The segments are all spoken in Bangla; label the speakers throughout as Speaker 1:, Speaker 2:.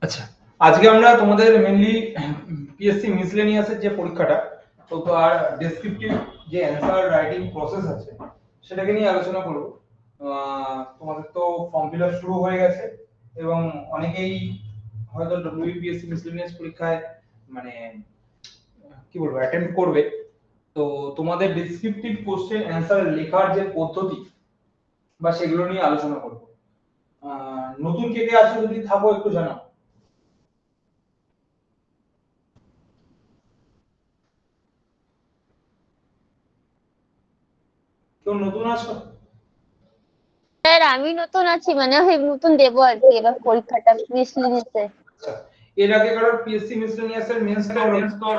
Speaker 1: আচ্ছা, আজকে আমরা তোমাদের মেইনলি পিএসসি মিসলেনিয়াসের যে পরীক্ষাটা তো আর ডেসক্রিপটিভ যে অ্যানসার রাইটিং প্রসেস আছে সেটাকে নিয়ে আলোচনা করব। তোমাদের তো ফর্ম ফিল আপ শুরু হয়ে গেছে এবং অনেকেই হয়তো ডব্লিউবিপিএসসি মিসলেনিয়াস পরীক্ষায় মানে কি বলবো অ্যাটেম্প করবে। তো তোমাদের ডেসক্রিপটিভ কোশ্চেন অ্যানসার লেখার যে পদ্ধতি বা সেগুলো নিয়ে আলোচনা করব। নতুন কে কে আছো যদি থাকো একটু জানাও। কেউ নতুন আছো?
Speaker 2: স্যার আমি নতুন আছি, মানে ওই নতুন দেবো আর কি এবার পরীক্ষাটা মিসলিনিয়াসে।
Speaker 1: আচ্ছা, এর আগে কারোর পিএসসি মিসলেনিয়াসের মেন্স তো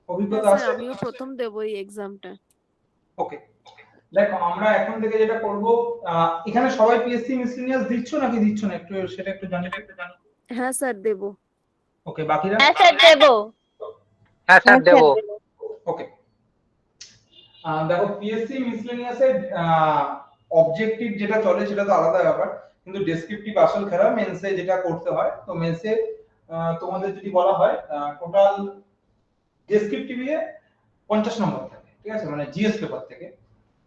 Speaker 1: অভিজ্ঞতা আছে?
Speaker 3: আমিও প্রথম দেব এই এক্সামটা।
Speaker 1: ওকে, দেখো আমরা এখন থেকে যেটা করব, এখানে সবাই পিএসসি মিসলেনিয়াস দিচ্ছ নাকি দিচ্ছ না একটু সেটা একটু জানি।
Speaker 3: হ্যাঁ স্যার দেব।
Speaker 1: ওকে, বাকিরা?
Speaker 2: হ্যাঁ স্যার দেবো।
Speaker 4: হ্যাঁ স্যার দেব।
Speaker 1: ওকে, দেখো পিএসসি মিসলেনিয়াসের অবজেক্টিভ যেটা চলে সেটা তো আলাদা ব্যাপার, কিন্তু ডেসক্রিপটিভ আসল খেলা মেন্সে যেটা করতে হয়। তো মেন্সে তোমাদের যদি বলা হয় টোটাল ডেসক্রিপটিভে 50 নম্বর থাকে, ঠিক আছে, মানে জিএস পেপার থেকে।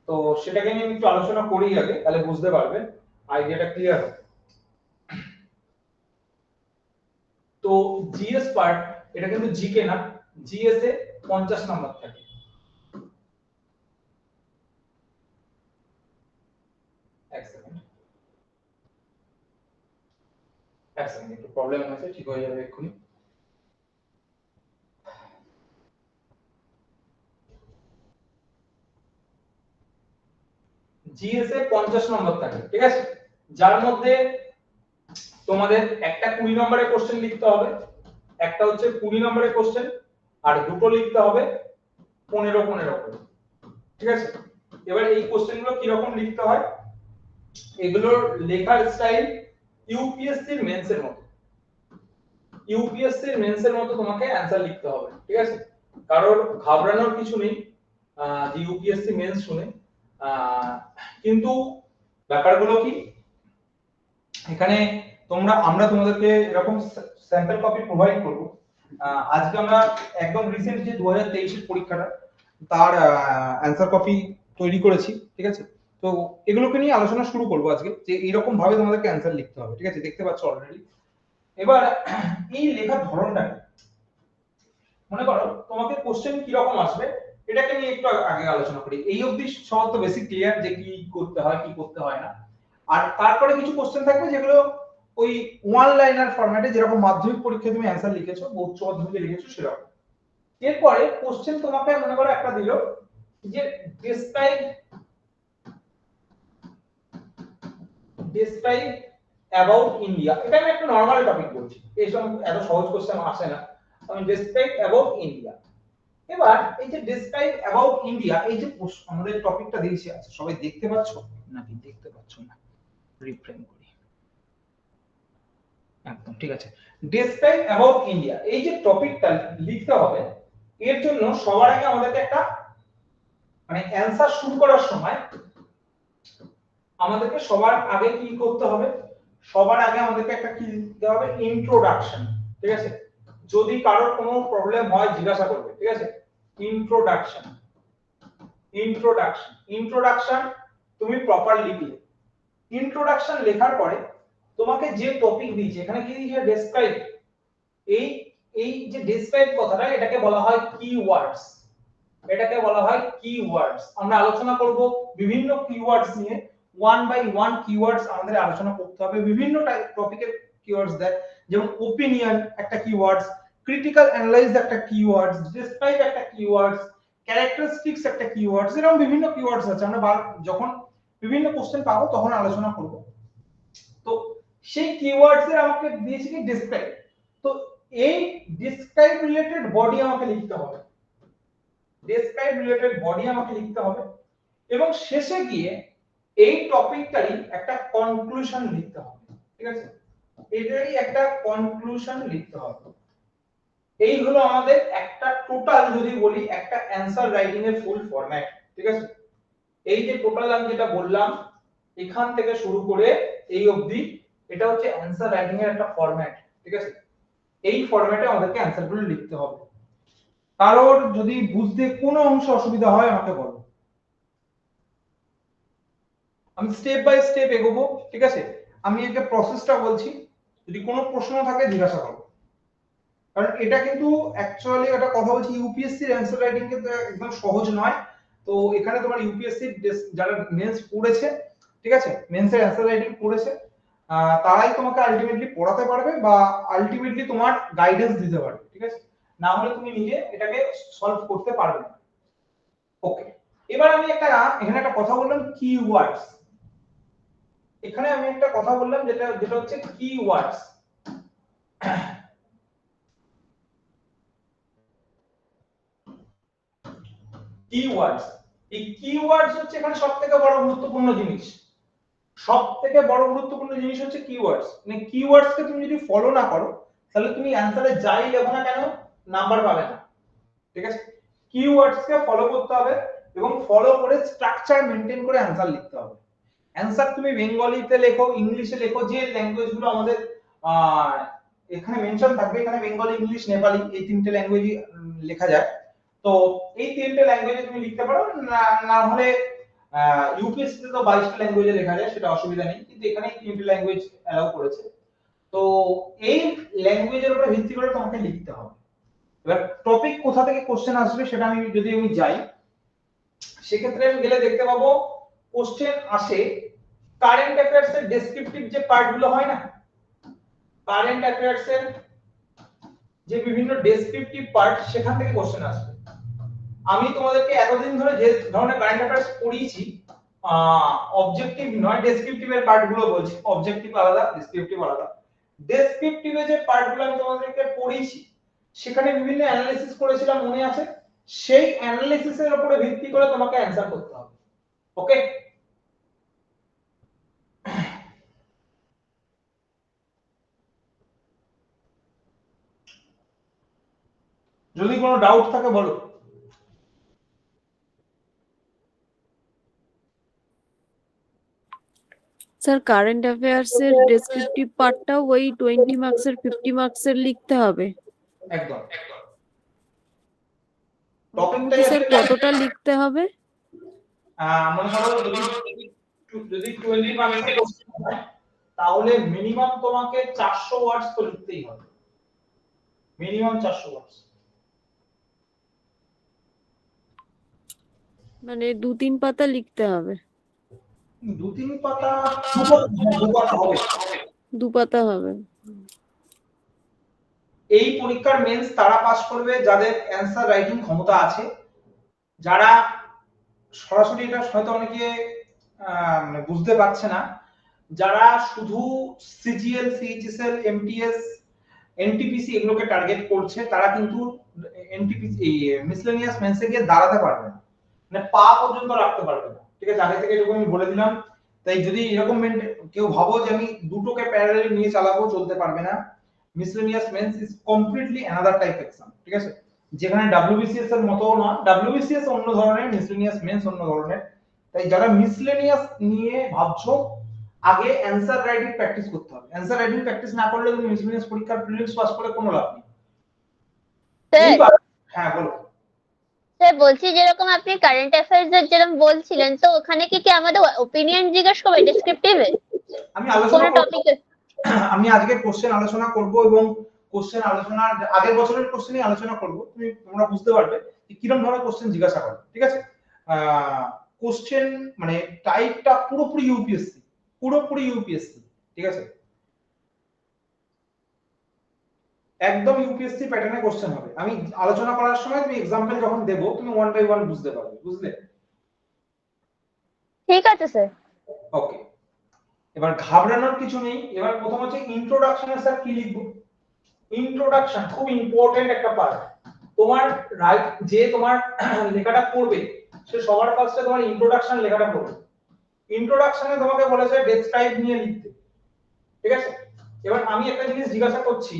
Speaker 1: তো সেটাকে নিয়ে একটু আলোচনা করি আগে, তাহলে বুঝতে পারবেন, আইডিয়াটা ক্লিয়ার হবে। তো জিএস পার্ট এটা কিন্তু জিকে না, জিএস এ 50 নম্বর থাকে। এক সেকেন্ড একটু প্রবলেম হয়েছে, ঠিক হয়ে যাবে এক্ষুনি। জিএস এ 50 নম্বর থাকে, ঠিক আছে, যার মধ্যে তোমাদের একটা 20 নম্বরের কোশ্চেন লিখতে হবে, একটা হচ্ছে 20 নম্বরের কোশ্চেন, আর দুটো লিখতে হবে 15 করে, ঠিক আছে। এবার এই কোশ্চেনগুলো কি রকম লিখতে হয়, এগুলোর লেখার স্টাইল ইউপিএসসি এর মেন্সের মতো, ইউপিএসসি এর মেন্সের মতো তোমাকে অ্যানসার লিখতে হবে, ঠিক আছে। কারণ ঘাবড়ানোর কিছু নেই যে ইউপিএসসি মেন্স শুনে, কিন্তু ব্যাপারগুলো কি, এখানে আমরা তোমাদেরকে এরকম স্যাম্পল কপি প্রোভাইড করব। আজকে আমরা একদম রিসেন্ট যে 2023 এর পরীক্ষাটা তার অ্যানসার কপি তৈরি করেছি, ঠিক আছে। তো এগুলোকে নিয়ে আলোচনা শুরু করব আজকে, যে এরকম ভাবে তোমাদেরকে অ্যানসার লিখতে হবে, ঠিক আছে, দেখতে পাচ্ছ অলরেডি। এবার এই লেখার ধরনটা মনে করো তোমাকে কোশ্চেন কি রকম আসবে এটাকে নিয়ে একটু আগে আলোচনা করি। এই অবধি সব তো বেসিক ক্লিয়ার যে কি করতে হয় কি করতে হয় না। আর তারপরে কিছু কোশ্চেন থাকবে যেগুলো ওই ওয়ান লাইনার ফরম্যাটে, যেরকম মাধ্যমিক পরীক্ষায় তুমি অ্যানসার লিখেছো বা উচ্চ মাধ্যমিকে লিখেছো সেরকম। এরপরে কোশ্চেন তোমাকে মনে করো একটা দিল যে ডেসক্রাইব অ্যাবাউট ইন্ডিয়া, এটা আমি একটা নরমাল টপিক বলছি, এইসব এত সহজ কোশ্চেন আসে না। আমি ডেসক্রাইব অ্যাবাউট ইন্ডিয়া। এবার এই যে ডেসক্রাইব অ্যাবাউট ইন্ডিয়া, এই যে আমাদের টপিকটা দিয়েছি, আচ্ছা সবাই দেখতে পাচ্ছ নাকি দেখতে পাচ্ছ না, রিফ্রেম করি, একদম ঠিক আছে। ডেসক্রাইব অ্যাবাউট ইন্ডিয়া এই যে টপিকটা লিখতে হবে, এর জন্য সবার আগে আমাদেরকে একটা মানে অ্যানসার শুরু করার সময় আমাদেরকে সবার আগে কি করতে হবে, সবার আগে আমাদেরকে একটা কি লিখতে হবে, ইন্ট্রোডাকশন, ঠিক আছে। যদি কারোর কোনো প্রবলেম হয় জিজ্ঞাসা করবে, ঠিক আছে। ইন্ট্রোডাকশন ইন্ট্রোডাকশন তুমি প্রপার লিখলে, ইন্ট্রোডাকশন লেখার পরে তোমাকে যে টপিক দিয়েছে, এখানে কি দিয়েছে ডেসক্রাইব, এই এই যে ডেসক্রাইব কথাটা এটাকে বলা হয় কিওয়ার্ডস, এটাকে বলা হয় কিওয়ার্ডস। আমরা আলোচনা করব বিভিন্ন কিওয়ার্ডস নিয়ে, ওয়ান বাই ওয়ান কিওয়ার্ডস আমাদের আলোচনা করতে হবে। বিভিন্ন টপিকের কিওয়ার্ডস দেয়, যেমন ওপিনিয়ন একটা কিওয়ার্ডস, ক্রিটিক্যাল অ্যানালাইজ একটা কিওয়ার্ডস, ডেসক্রাইব একটা কিওয়ার্ডস, ক্যারেক্টারিস্টিক্স একটা কিওয়ার্ডস, এরকম বিভিন্ন কিওয়ার্ডস আছে। আমরা যখন বিভিন্ন কোশ্চেন পাবো তখন আলোচনা করব। তো সেই কিওয়ার্ডস এর আমাকে দিয়েছে কি ডেসক্রাইব, তো এই ডেসক্রাইব রিলেটেড বডি আমাকে লিখতে হবে, ডেসক্রাইব রিলেটেড বডি আমাকে লিখতে হবে, এবং শেষে গিয়ে এই টপিকটারই একটা কনক্লুশন লিখতে হবে, ঠিক আছে। এটারই একটা কনক্লুশন লিখতে হবে। এই হলো আমাদের একটা টোটাল, যদি বলি একটা অ্যানসার রাইটিং এর ফুল ফরম্যাট, ঠিক আছে। এই যে টোটাল আমি যেটা বললাম এখান থেকে শুরু করে এই অবধি এটা হচ্ছে অ্যানসার রাইটিং এর একটা ফরম্যাট, ঠিক আছে? এই ফরম্যাটে আমাদেরকে অ্যানসারগুলো লিখতে হবে। কারোর যদি বুঝতে কোনো অংশ অসুবিধা হয় আমাকে বলো, আমি স্টেপ বাই স্টেপ এগোবো, ঠিক আছে? আমি একটা প্রসেসটা বলছি, যদি কোনো প্রশ্ন থাকে জিজ্ঞাসা করো। কারণ এটা কিন্তু অ্যাকচুয়ালি একটা কথা বলছি, ইউপিএসসি এর অ্যানসার রাইটিং কিন্তু একদম সহজ নয়। তো এখানে তোমার ইউপিএসসি যারা মেন্স পড়েছে, ঠিক আছে, মেন্স এর অ্যানসার রাইটিং পড়েছে, তারাই তোমাকে আলটিমেটলি পড়াতে পারবে বা আলটিমেটলি তোমার গাইডেন্স দিতে পারবে, ঠিক আছে? না হলে তুমি নিজে এটাকে সলভ করতে পারবে না। ওকে, এবার আমি এখানে একটা কথা বললাম কিওয়ার্ডস। এখানে আমি একটা কথা বললাম যেটা হচ্ছে কিওয়ার্ডস। কিওয়ার্ডস, এই কিওয়ার্ডস হচ্ছে এখানে সবথেকে বড় গুরুত্বপূর্ণ জিনিস। সবথেকে বড় গুরুত্বপূর্ণ জিনিস হচ্ছে কিওয়ার্ডস। মানে কিওয়ার্ডস কে তুমি যদি ফলো না করো তাহলে তুমি অ্যানসারে যাই লেখো না কেন নাম্বার পাবে না, ঠিক আছে? কিওয়ার্ডস কে ফলো করতে হবে এবং ফলো করে স্ট্রাকচার মেইনটেইন করে অ্যানসার লিখতে হবে। অ্যানসার তুমি বেঙ্গলিতে লেখো, ইংলিশে লেখো, যে ল্যাঙ্গুয়েজ গুলো আমাদের এখানে মেনশন থাকবে, এখানে বেঙ্গলি, ইংলিশ, নেপালি এই তিনটে ল্যাঙ্গুয়েজই লেখা যায়। তো এই তিনটে ল্যাঙ্গুয়েজে তুমি লিখতে পারো, না হলে ইউপিএসসি তে তো 22টা ল্যাঙ্গুয়েজে লেখা যায়, সেটা অসুবিধা নেই, কিন্তু এখানে এই তিনটে ল্যাঙ্গুয়েজ অ্যালাউ করেছে। তো এই ল্যাঙ্গুয়েজের উপর ভিত্তি করে তোমাকে লিখতে হবে। এবার টপিক কোথা থেকে কোশ্চেন আসবে সেটা আমি যাই, সেক্ষেত্রে আমি গেলে দেখতে পাবো কোশ্চেন আসে কারেন্ট অ্যাফেয়ার্স এর ডেসক্রিপটিভ যে পার্ট গুলো হয় না, কারেন্ট অ্যাফেয়ার্স এর যে বিভিন্ন ডেসক্রিপটিভ পার্ট, সেখান থেকে কোশ্চেন আসবে। আমি তোমাদেরকে এতদিন ধরে যে ধরনের কারেন্ট অ্যাফেয়ার্স পড়িয়েছি, অবজেক্টিভ নয় ডেসক্রিপটিভ এর পার্ট গুলো বলছি, অবজেক্টিভ আলাদা, ডেসক্রিপটিভ আলাদা। ডেসক্রিপটিভ এর যে পার্ট গুলো আমি তোমাদেরকে পড়িয়েছি সেখানে বিভিন্ন অ্যানালিসিস করেছিলাম, মনে আছে? সেই অ্যানালিসিসের উপরে ভিত্তি করে তোমাকে অ্যানসার করতে হবে। ওকে, যদি কোনো ডাউট থাকে বলো।
Speaker 3: স্যার কারেন্ট অ্যাফেয়ার্স এর ডেসক্রিপটিভ পার্টটাও ওই 20 মার্কসের 50 মার্কসের লিখতে হবে?
Speaker 1: একদম।
Speaker 3: মোটামুটি স্যার কতটা লিখতে হবে?
Speaker 1: মনে করো যদি 20 মার্কসের কোশ্চেন হয় তাহলে মিনিমাম তোমাকে 400 ওয়ার্ডস তো লিখতেই হবে, মিনিমাম 400 ওয়ার্ডস।
Speaker 3: মানে 2-3 পাতা লিখতে হবে?
Speaker 1: 2-3 পাতা, 2 পাতা হবে,
Speaker 3: 2 পাতা হবে।
Speaker 1: এই পরীক্ষার মেন্স তারা পাস করবে যাদের অ্যানসার রাইটিং ক্ষমতা আছে, যারা সরাসরি এটা হয়তো অনেকে মানে বুঝতে পারছে না, যারা শুধু সিজিএল, সিএইচএসএল, এমটিএস, এনটিপিসি এগুলোকে টার্গেট করছে, তারা কিন্তু এনটিপিসি মিসলেনিয়াস মেন্সে গিয়ে দাঁড়াতে পারবে না, মানে পা পর্যন্ত রাখতে পারবে না, ঠিক আছে? আগে থেকে এরকম আমি বলে দিলাম। তাই যদি এরকম কেউ ভাবো যে আমি দুটোকে প্যারালালি নিয়ে চালাবো, চলতে পারবে না। Miscellaneous men's is completely another type exam, ঠিক আছে? যেখানে ডব্লিউবিসিএস এর মতো না, ডব্লিউবিসিএস অন্য ধরনের, মিসলেনিয়াস মেন্স অন্য ধরনের। তাই যারা মিসলেনিয়াস নিয়ে ভাবছো, আগে অ্যানসার রাইটিং প্র্যাকটিস করতে হবে। অ্যানসার রাইটিং প্র্যাকটিস না করলে তুমি মিসলেনিয়াস পরীক্ষার প্রিলিমস পাস করে কোনো লাভ নেই। হ্যাঁ বলো।
Speaker 2: স্যার বলছি, যেরকম আপনি কারেন্ট অ্যাফেয়ার্স এর যেরকম বলছিলেন, তো ওখানে কি আমাদের ওপিনিয়ন জিজ্ঞেস করবে ডেসক্রিপটিভে?
Speaker 1: আমি আলোচনা
Speaker 2: কোন টপিকে?
Speaker 1: আমি আজকে কোশ্চেন আলোচনা করব এবং কোশ্চেন আলোচনার আগের বছরের কোশ্চেনই আলোচনা করব। তোমরা বুঝতে পারবে যে কিরকম ধরনের কোশ্চেন জিজ্ঞাসা করে, ঠিক আছে? কোশ্চেন মানে টাইপটা পুরোপুরি ইউপিএসসি, পুরোপুরি ইউপিএসসি, ঠিক আছে? একদম ইউপিএসসি প্যাটার্নে কোশ্চেন হবে। আমি আলোচনা করার সময় তুমি एग्जांपल যখন দেব তুমি ওয়ান বাই ওয়ান বুঝতে পারবে, বুঝলে?
Speaker 2: ঠিক আছে স্যার।
Speaker 1: ওকে, এবার ঘাবড়ানোর কিছু নেই। এবার প্রথম হচ্ছে ইন্ট্রোডাকশনে স্যার কি লিখব? ইন্ট্রোডাকশন খুব ইম্পর্টেন্ট একটা পার্ট। তোমার যে তোমার লেখাটা পড়বে সে সবার ফার্স্টে তোমার ইন্ট্রোডাকশন লেখাটা পড়বে। ইন্ট্রোডাকশনে তোমাকে বলেছে ডেসক্রাইব নিয়ে লিখতে, ঠিক আছে? এবার আমি একটা জিনিস জিজ্ঞাসা করছি,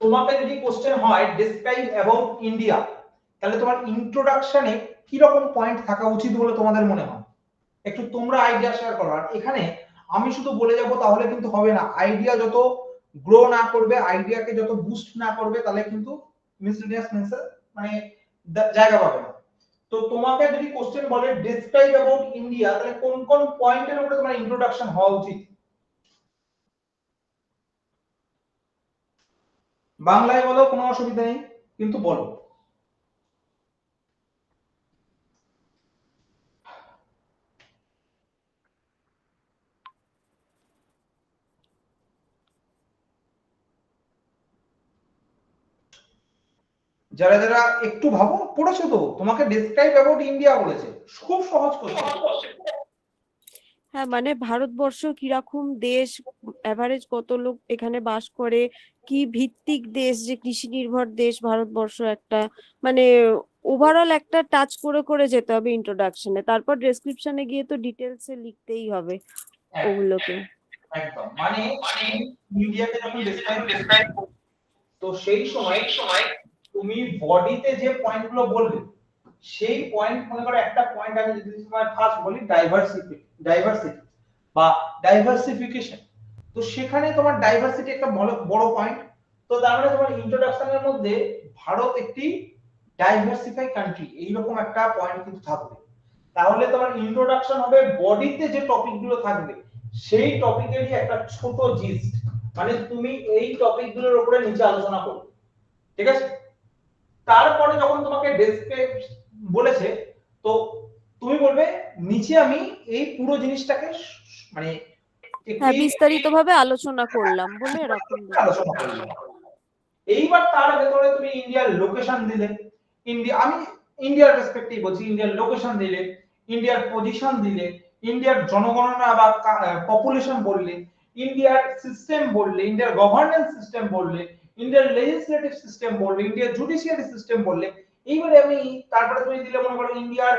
Speaker 1: তোমাকে যদি কোশ্চেন হয় ডেসক্রাইব অ্যাবাউট ইন্ডিয়া, তাহলে তোমার ইন্ট্রোডাকশনে কি রকম পয়েন্ট থাকা উচিত বলে তোমাদের মনে হয়? একটু তোমরা আইডিয়া শেয়ার করো। আর এখানে আমি শুধু বলে যাব তাহলে কিন্তু হবে না। আইডিয়া যত গ্রো না করবে, আইডিয়াকে যত বুস্ট না করবে, তাহলে কিন্তু মিসলিনিয়াস মেন্সে মানে জায়গা পাবে না। তো তোমাকে যদি কোশ্চেন বলে ডেসক্রাইব অ্যাবাউট ইন্ডিয়া, তাহলে কোন কোন পয়েন্টের উপরে তোমার ইন্ট্রোডাকশন হওয়া উচিত? বাংলায় বলো, কোনো অসুবিধা নেই, কিন্তু বলো। যারা যারা একটু ভাবো, পড়েছো তো, তোমাকে ডেসক্রাইব অ্যাবাউট ইন্ডিয়া বলেছে, খুব সহজ কোশ্চেন।
Speaker 3: হ্যাঁ, মানে ভারতবর্ষ কিরকম দেশ, এভারেজ কত লোক এখানে বাস করে, কি ভিত্তিক দেশ, যে কৃষি নির্ভর দেশ ভারতবর্ষ একটা, মানে ওভারঅল একটা টাচ করে করে যেতে হবে ইন্ট্রোডাকশনে, তারপর ডেসক্রিপশনে গিয়ে তো ডিটেলসে লিখতেই হবে ওগুলোকে।
Speaker 1: একদম, মানে ইন্ডিয়াকে যখন ডেসক্রাইব করবে, তো সেই সময় তুমি বডিতে যে পয়েন্টগুলো বলবে, সেই পয়েন্ট মনে করো একটা পয়েন্ট আমি যদি তোমার ফার্স্ট বলি ডাইভার্সিটি বা ডাইভার্সিফিকেশন, তো সেখানে তোমার ডাইভার্সিটি একটা বড় পয়েন্ট। তো তার মানে তোমার ইন্ট্রোডাকশনের মধ্যে ভারত একটি ডাইভার্সিফাই কান্ট্রি, এইরকম একটা পয়েন্ট কিন্তু থাকবে। তাহলে তোমার ইন্ট্রোডাকশন হবে বডিতে যে টপিকগুলো থাকবে সেই টপিকেরই একটা ছোট জিস্ট, মানে তুমি এই টপিকগুলোর উপরে নিচে আলোচনা করবে, ঠিক আছে? তারপরে যখন তোমাকে ডেসক্রাইব বলেছে, তো তুমি বলবে নিচে আমি এই পুরো জিনিসটাকে মানে
Speaker 3: হ্যাঁ, বিস্তারিতভাবে আলোচনা করলাম বলে এরকম
Speaker 1: আলোচনা করলাম। এইবার তার ভেতরে তুমি ইন্ডিয়ার লোকেশন দিলে, আমি ইন্ডিয়ার রেসপেক্টিভ বলছি, ইন্ডিয়ার লোকেশন দিলে, ইন্ডিয়ার পজিশন দিলে, ইন্ডিয়ার জনগণনা বা পপুলেশন বললে, ইন্ডিয়ার সিস্টেম বললে, ইন্ডিয়ার গভর্নেন্স সিস্টেম বললে, ইন্ডিয়ার লেজিসলেটিভ সিস্টেম বললে, ইন্ডিয়ার জুডিশিয়ারি সিস্টেম বললে, এইবারে আমি তারপরে তুমি দিলে মনে করো ইন্ডিয়ার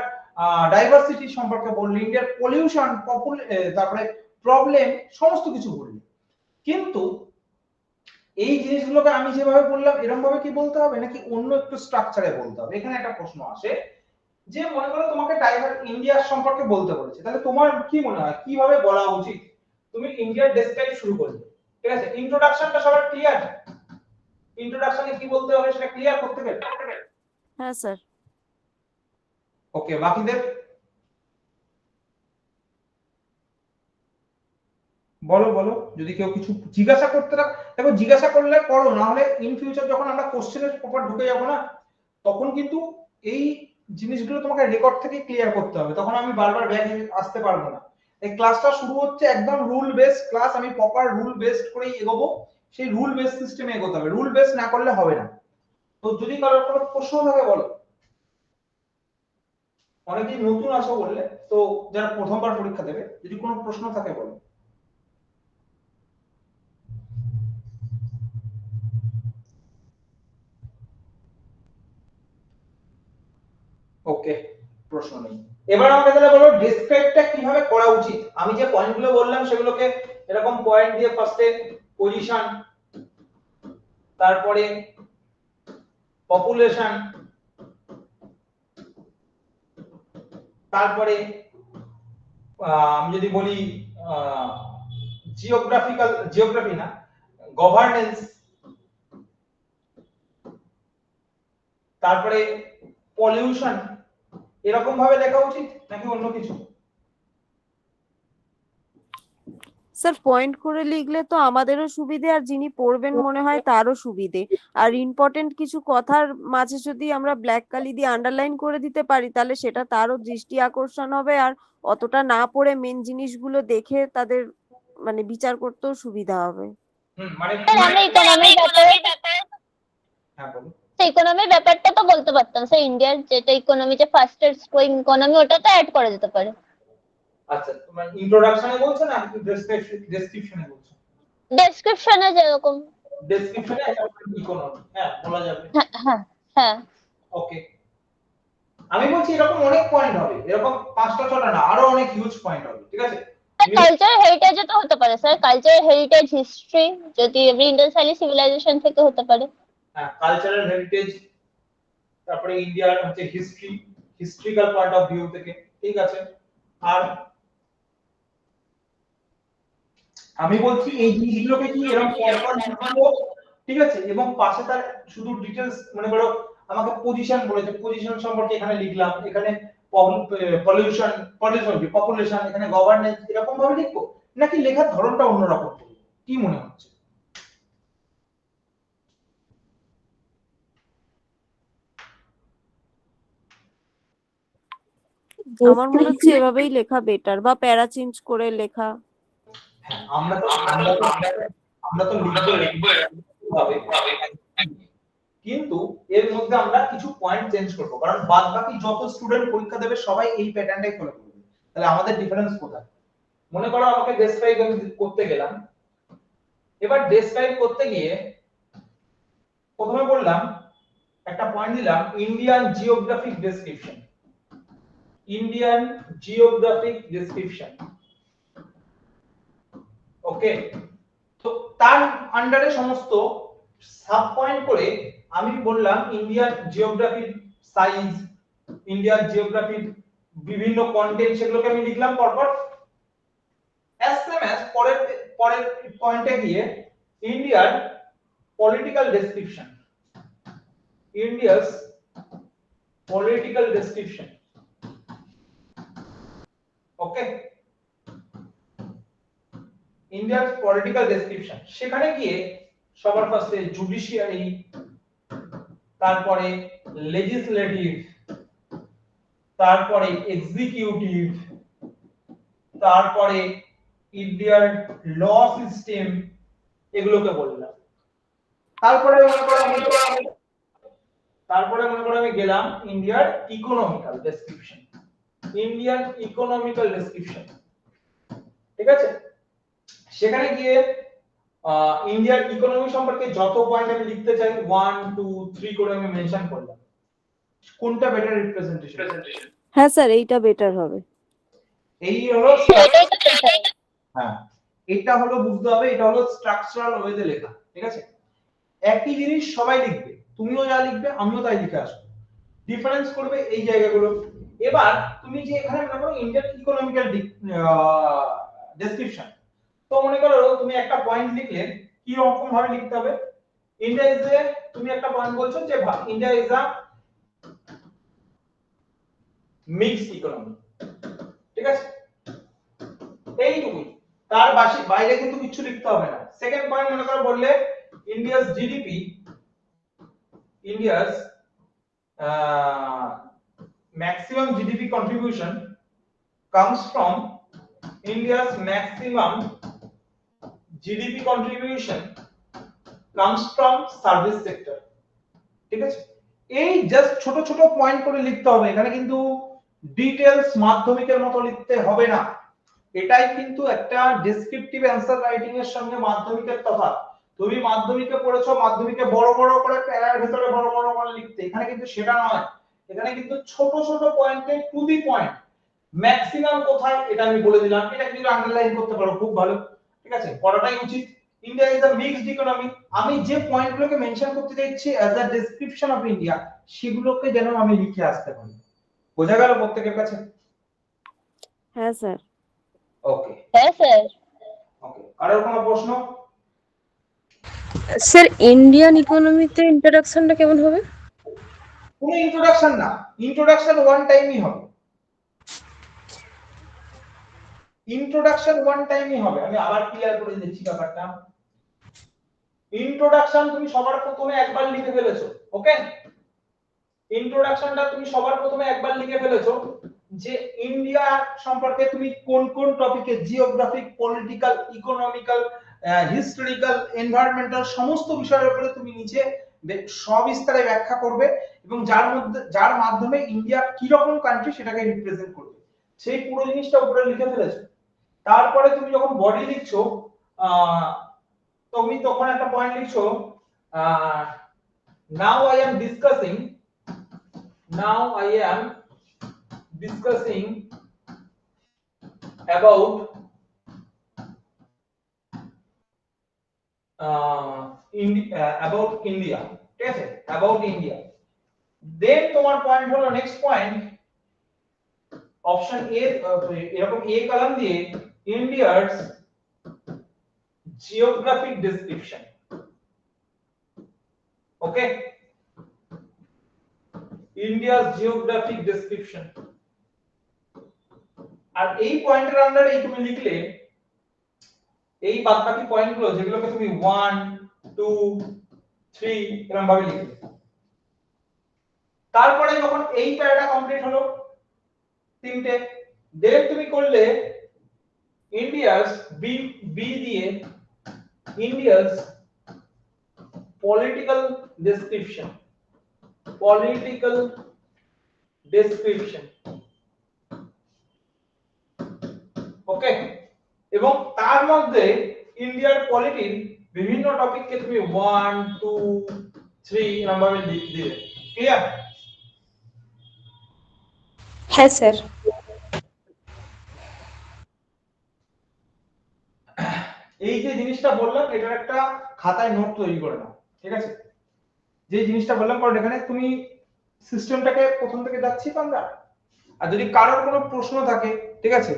Speaker 1: ডাইভার্সিটি সম্পর্কে বললে, ইন্ডিয়ার পলিউশন, তারপরে প্রবলেম, সমস্ত কিছু বললে। কিন্তু এই জিনিসগুলোকে আমি যেভাবে বললাম এরকম ভাবে কি বলতে হবে, নাকি অন্য একটু স্ট্রাকচারে বলতে হবে? এখানে একটা প্রশ্ন আসে যে মনে করো তোমাকে ইন্ডিয়ার সম্পর্কে বলতে বলেছে, তাহলে তোমার কি মনে হয় কিভাবে বলা উচিত? তুমি ইন্ডিয়ার ডেসক্রাইব শুরু করবে, ঠিক আছে? ইন্ট্রোডাকশনটা সবার ক্লিয়ার? ইন্ট্রোডাকশনে কি বলতে হবে সেটা ক্লিয়ার করতে পারবে?
Speaker 3: হ্যাঁ স্যার।
Speaker 1: ওকে, বাকিদের বলো বলো, যদি কেউ কিছু জিজ্ঞাসা করতে দেখো, জিজ্ঞাসা করলে করো, না হলে ইন ফিউচার যখন আমরা কোশ্চেনের উপর ঢুকে যাব না, তখন কিন্তু এই জিনিসগুলো তোমাকে রেকর্ড থেকে ক্লিয়ার করতে হবে, তখন আমি বারবার ব্যাক আসতে পারবো না। এই ক্লাসটা শুরু হচ্ছে একদম রুল বেসড ক্লাস, আমি প্রপার রুল বেসড করেই এগোবো, সেই রুল বেসড সিস্টেমে এগোতে হবে, রুল বেসড না করলে হবে না। তো যদি কারোর কোনো প্রশ্ন থাকে বলো। অনেকেই নতুন আসো বললে, তো যারা প্রথমবার পরীক্ষা দেবে, যদি কোনো প্রশ্ন থাকে বলো। ওকে, প্রশ্ন নেই। এবার আমাকে তাহলে বলো ডেসক্রাইবটা কিভাবে করা উচিত? আমি যে পয়েন্টগুলো বললাম সেগুলোকে এরকম পয়েন্ট দিয়ে ফার্স্টে পজিশন, তারপরে পপুলেশন, তারপরে আমি যদি বলি জিওগ্রাফি না, গভর্নেন্স, তারপরে পলিউশন, এরকম ভাবে লেখা উচিত নাকি অন্য কিছু?
Speaker 3: স্যার পয়েন্ট করে লিখলে তো আমাদেরও সুবিধে, আর যিনি পড়বেন মনে হয় তারও সুবিধে। আর ইম্পর্টেন্ট কিছু কথার মাঝে যদি আমরা ব্ল্যাক কালি দিয়ে আন্ডারলাইন করে দিতে পারি, তাহলে সেটা তারও দৃষ্টি আকর্ষণ হবে, আর অতটা না পড়ে মেন জিনিসগুলো দেখে তাদের মানে বিচার করতেও সুবিধা হবে।
Speaker 1: মানে
Speaker 2: আমরা ইকোনমির ব্যাপারে
Speaker 1: হ্যাঁ বলো।
Speaker 2: ইকোনমির ব্যাপারটা তো বলতে পারতাম স্যার, ইন্ডিয়ার যেটা ইকোনমি, যে ফাস্টেস্ট গ্রোয়িং ইকোনমি, ওটা তো অ্যাড করা যেতে পারে।
Speaker 1: আচ্ছা, তোমার ইন্ট্রোডাকশনে বলছো না ডেসক্রিপশনে বলছো?
Speaker 2: ডেসক্রিপশনে যেরকম।
Speaker 1: ডেসক্রিপশনে ইকোনমি, হ্যাঁ বলা যাবে।
Speaker 2: হ্যাঁ হ্যাঁ।
Speaker 1: ওকে, আমি বলছি এরকম অনেক পয়েন্ট হবে, এরকম 5টা 6টা না, আরো অনেক হিউজ পয়েন্ট হবে, ঠিক আছে?
Speaker 2: কালচার হেরিটেজও তো হতে পারে স্যার, কালচার হেরিটেজ হিস্ট্রি, যদি ইন্ডাস ভ্যালি সিভিলাইজেশন থেকে হতে পারে।
Speaker 1: হ্যাঁ, কালচারাল হেরিটেজ, তারপরে ইন্ডিয়ার হচ্ছে হিস্ট্রিক্যাল পয়েন্ট অফ ভিউ থেকে, ঠিক আছে। আর আমি বলছি এই জিনিসগুলোকে কি এরকম পরপর লিখবো, ঠিক আছে, এবং পাশে তার শুধু ডিটেইলস, মনে করো আমাকে পজিশন বলেছে, পজিশন সম্পর্কে এখানে লিখলাম, এখানে পলিউশন পপুলেশন, এখানে গভর্নেন্স, এরকম ভাবে লিখবো নাকি লেখার ধরনটা অন্যরকম করবো, কি মনে হচ্ছে?
Speaker 3: আমার মনে হচ্ছে এভাবেই লেখা বেটার, বা প্যারা চেঞ্জ করে লেখা।
Speaker 1: হ্যাঁ, আমরা তো লিখবো ভাবে, কিন্তু এর মধ্যে আমরা কিছু পয়েন্ট চেঞ্জ করব, কারণ বাদ বাকি যত স্টুডেন্ট পরীক্ষা দেবে সবাই এই প্যাটার্নটাই ফলো করবে, তাহলে আমাদের ডিফারেন্স কোথায়? মনে করো আমাকে ডেসক্রাইব করতে গেলাম, এবার ডেসক্রাইব করতে গিয়ে প্রথমে বললাম, একটা পয়েন্ট দিলাম Indian geographic description, Indian geographic description, okay. তো তার আন্ডারে সমস্ত সাব পয়েন্ট করে আমি বললাম ইন্ডিয়ান জিওগ্রাফির সাইজ, ইন্ডিয়ান জিওগ্রাফির বিভিন্ন কন্টেন্ট, সেগুলোকে আমি লিখলাম পরপর। এসএমএস পরের পরের পয়েন্টে গিয়ে ইন্ডিয়ার political description, India's political description, okay, ইন্ডিয়ার পলিটিক্যাল ডেসক্রিপশন। সেখানে গিয়ে সবার ফার্স্টে জুডিশিয়ারি, তারপরে লেজিসলেটিভ, তারপরে এক্সিকিউটিভ, তারপরে ইন্ডিয়ার ল সিস্টেম, এগুলোকে বললাম। তারপরে মনে করো আমি গেলাম ইন্ডিয়ার economical description, Indian economical description, ঠিক আছে। সেখানে গিয়ে ইন্ডিয়ার ইকোনমি সম্পর্কে যত পয়েন্ট আমি লিখতে চাই 1 2 3 করে আমি মেনশন করলাম। কোনটা বেটার রিপ্রেজেন্টেশন?
Speaker 3: হ্যাঁ স্যার, এইটা বেটার হবে।
Speaker 1: এই হলো,
Speaker 2: এটাই তো better।
Speaker 1: হ্যাঁ, এটা হলো বুঝতে হবে, এটা হলো স্ট্রাকচারাল ওয়েতে লেখা, ঠিক আছে। একই জিনিস সবাই লিখবে, তুমিও যা লিখবে আমিও তাই লিখে আসবো, ডিফারেন্স করবে এই জায়গাগুলো। এবার তুমি যে এখানে মনে করো ইন্ডিয়ান ইকোনমিক্যাল ডেসক্রিপশন, তো মনে করো তুমি একটা পয়েন্ট লিখলে কি রকম ভাবে লিখতে হবে? ইন্ডিয়া ইজ এ, তুমি একটা পয়েন্ট বলছো যে India is a mixed economy, ঠিক আছে, এইটুকুই, তার বাইরে কিন্তু কিছু লিখতে হবে না। সেকেন্ড পয়েন্ট মনে করো বললে India's GDP, India's maximum GDP contribution comes from India's maximum GDP contribution comes from service sector, ঠিক আছে। এই জাস্ট ছোট ছোট পয়েন্ট করে লিখতে হবে, এখানে কিন্তু ডিটেইলস মাধ্যমিকের মতো লিখতে হবে না। এটাই কিন্তু একটা ডেসক্রিপটিভ অ্যানসার রাইটিং এর সঙ্গে মাধ্যমিকের তফাৎ। তুমি মাধ্যমিকে পড়েছো, মাধ্যমিকে বড় বড় করে প্যারার ভিতরে বড় বড় করে লিখতে, এখানে কিন্তু সেটা নয়, এখানে কিন্তু ছোট ছোট পয়েন্টে টু দি পয়েন্ট, ম্যাক্সিমাম কোথায় এটা আমি বলে দিলাম, এটা কিন্তু আন্ডারলাইন করতে পারো, খুব ভালো, ঠিক আছে, পড়াটাই উচিত। India is a mixed economy, আমি যে পয়েন্টগুলোকে মেনশন করতে যাচ্ছি as a description of India, সেগুলোকে যেন আমি লিখে আসতে পারি। বোঝা গেল প্রত্যেকের কাছে?
Speaker 3: হ্যাঁ স্যার।
Speaker 1: ওকে,
Speaker 2: হ্যাঁ স্যার।
Speaker 1: ওকে, আর কোনো প্রশ্ন?
Speaker 5: স্যার ইন্ডিয়ান ইকোনমিতে ইন্ট্রোডাকশনটা কেমন হবে?
Speaker 1: কোনো ইন্ট্রোডাকশন না, ইন্ট্রোডাকশন ওয়ান টাইমই হবে, ইন্ট্রোডাকশন ওয়ান টাইমই হবে। আমি আবার ক্লিয়ার করে দিচ্ছি ব্যাপারটা। ইন্ট্রোডাকশন তুমি সবার প্রথমে একবার লিখে ফেলেছো, ওকে, ইন্ট্রোডাকশনটা তুমি সবার প্রথমে একবার লিখে ফেলেছো, যে ইন্ডিয়া সম্পর্কে তুমি কোন কোন টপিকে, geographic, political, economical, historical, environmental, সমস্ত বিষয়ের উপরে তুমি নিচে সবিস্তারে ব্যাখ্যা করবে, এবং যার মাধ্যমে ইন্ডিয়া কি রকম কান্ট্রি সেটাকে রিপ্রেজেন্ট করবে, সেই পুরো জিনিসটা উপরে লিখে ফেলেছো। তারপরে তুমি যখন বডি লিখছো, তুমি তখন একটা পয়েন্ট লিখছো, now I am discussing about about India, ঠিক আছে, about India, দেন তোমার পয়েন্ট হলো নেক্সট পয়েন্ট অপশন এ, এরকম এ কলাম দিয়ে ইন্ডিয়াস জিওগ্রাফিক ডেসক্রিপশন। ওকে, ইন্ডিয়াস জিওগ্রাফিক ডেসক্রিপশন। আর এই পয়েন্টের আন্ডারে তুমি লিখলে এই বাদবাকি পয়েন্টগুলো যেগুলোকে তুমি 1 2 3 এরকম ভাবে লিখলে। তারপরে যখন এই প্যারাটা কমপ্লিট হলো তিনটে, দেন তুমি করলে ইন্ডিয়াস বি দিয়ে India's political description, political description. Okay, এবং তার মধ্যে ইন্ডিয়ার পলিটির বিভিন্ন টপিককে তুমি 1 2 3 এরকম ভাবে দিবে। ক্লিয়ার?
Speaker 5: হ্যাঁ স্যার।
Speaker 1: এই যে জিনিসটা বললাম এটার একটা খাতায় নোট তৈরি করে নাও, ঠিক আছে? যে জিনিসটা বললাম, কারণ এখানে তুমি সিস্টেমটাকে প্রথম থেকে যাচ্ছি তো আমরা। আর যদি কারোর কোনো প্রশ্ন থাকে, ঠিক আছে,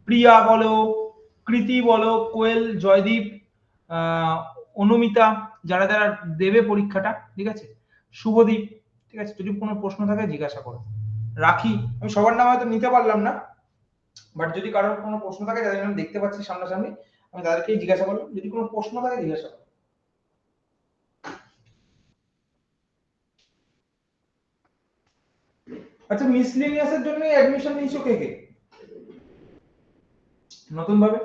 Speaker 1: প্রিয়া বলো, কৃতি বলো, কোয়েল, জয়দীপ, অনুমিতা, যারা যারা দেবে পরীক্ষাটা, ঠিক আছে, শুভদীপ, ঠিক আছে, যদি কোনো প্রশ্ন থাকে জিজ্ঞাসা করো। রাখি, আমি সবার নাম হয়তো নিতে পারলাম না, বাট যদি কারোর কোনো প্রশ্ন থাকে, যাদের আমি দেখতে পাচ্ছি সামনাসামনি, আমি তাদেরকেই জিজ্ঞাসা করলাম, যদি কোনো প্রশ্ন থাকে জিজ্ঞাসা করো। আচ্ছা, মিসলেনিয়াসের জন্য অ্যাডমিশন নিয়েছো কে কে নতুন ভাবে?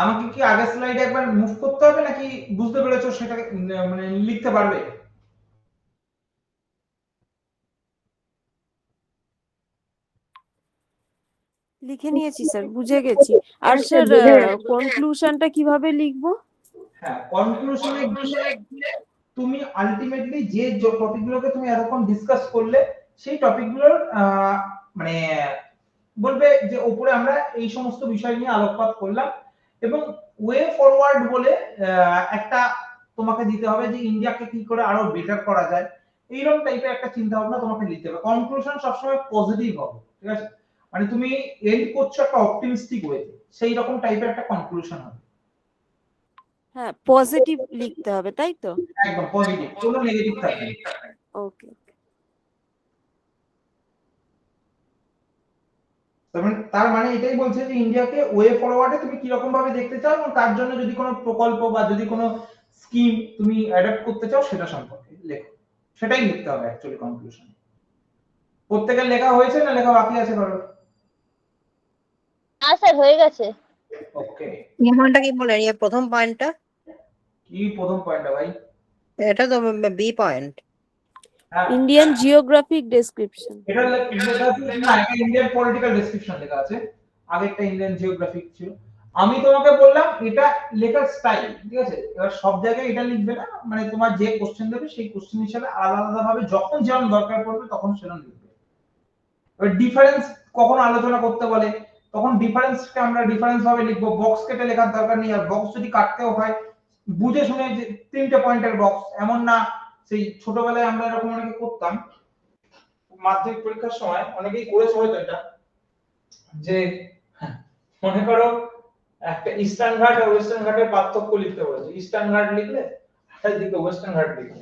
Speaker 1: আমাকে কি আগের স্লাইডে একবার মুভ করতে হবে নাকি বুঝতে পেরেছো সেটা মানে লিখতে পারবে?
Speaker 3: লিখে নিয়েছি স্যার, বুঝে গেছি। আর স্যার কনক্লুশনটা কিভাবে লিখবো?
Speaker 1: হ্যাঁ, কনক্লুশনে গিয়ে তুমি আলটিমেটলি যে টপিকগুলোকে তুমি এরকম ডিসকাস করলে সেই টপিকগুলোর মানে বলবে যে উপরে আমরা এই সমস্ত বিষয় নিয়ে আলোকপাত করলাম, এবং ওয়ে ফরওয়ার্ড বলে একটা তোমাকে দিতে হবে যে ইন্ডিয়াকে কি করে আরো বেটার করা যায়, এইরকম টাইপের একটা চিন্তা ভাবনা তোমাকে দিতে হবে। কনক্লুশন সবসময় পজিটিভ হবে, ঠিক আছে, মানে তুমি এন্ড করছো একটা অপটিমিস্টিক ওয়েতে, সেই রকম টাইপের একটা কনক্লুশন হবে।
Speaker 3: হ্যাঁ, পজিটিভ লিখতে হবে, তাই তো?
Speaker 1: একদম পজিটিভ, কোনো নেগেটিভ থাকবে না।
Speaker 3: ওকে।
Speaker 1: তার মানে এটাই বলছে যে ইন্ডিয়াকে ওয়ে ফরওয়ার্ডে তুমি কি রকম ভাবে দেখতে চাও, এবং তার জন্য যদি কোনো প্রকল্প বা যদি কোনো স্কিম তুমি অ্যাডাপ্ট করতে চাও সেটা সম্পর্কে লেখো, সেটাই লিখতে হবে অ্যাকচুয়ালি কনক্লুশন। প্রত্যেকের লেখা হয়েছে না লেখা বাকি আছে কারোর?
Speaker 2: না স্যার, হয়ে গেছে।
Speaker 1: ওকে,
Speaker 6: নিয়মটা কি বলেন? এই প্রথম পয়েন্টটা,
Speaker 1: কি প্রথম পয়েন্টটা ভাই?
Speaker 6: এটা তো B point.
Speaker 3: Indian geographic description.
Speaker 1: এটা লেখা আছে না, এটা ইন্ডিয়ান পলিটিক্যাল ডেসক্রিপশন লেখা আছে, আগেরটা ইন্ডিয়ান জিওগ্রাফিক ছিল। আমি তোমাকে বললাম এটা লেখার স্টাইল, ঠিক আছে, এবার সব জায়গায় এটা লিখবে না, মানে তোমার যে কোশ্চেন দেবে সেই কোশ্চেন হিসেবে আলাদা আলাদা ভাবে যখন যেমন দরকার পড়বে তখন সেরকম লিখবে। এবার ডিফারেন্স কখন আলোচনা করতে বলে তখন ডিফারেন্সকে আমরা ডিফারেন্স ভাবে লিখবো, বক্স কেটে লেখার দরকার নেই। আর বক্স যদি কাটতেও হয় বুঝে শুনে, যে 3টে পয়েন্টের বক্স, এমন না সেই ছোটবেলায় আমরা এরকম অনেকে করতাম মাধ্যমিক পরীক্ষার সময়, অনেকেই করেছে হয়তো এটা, যে মনে করো একটা ইস্টার্ন ঘাট আর ওয়েস্টার্ন ঘাটের পার্থক্য লিখতে বলেছে, ইস্টার্ন ঘাট লিখলে আর দিকে ওয়েস্টার্ন ঘাট লিখলে,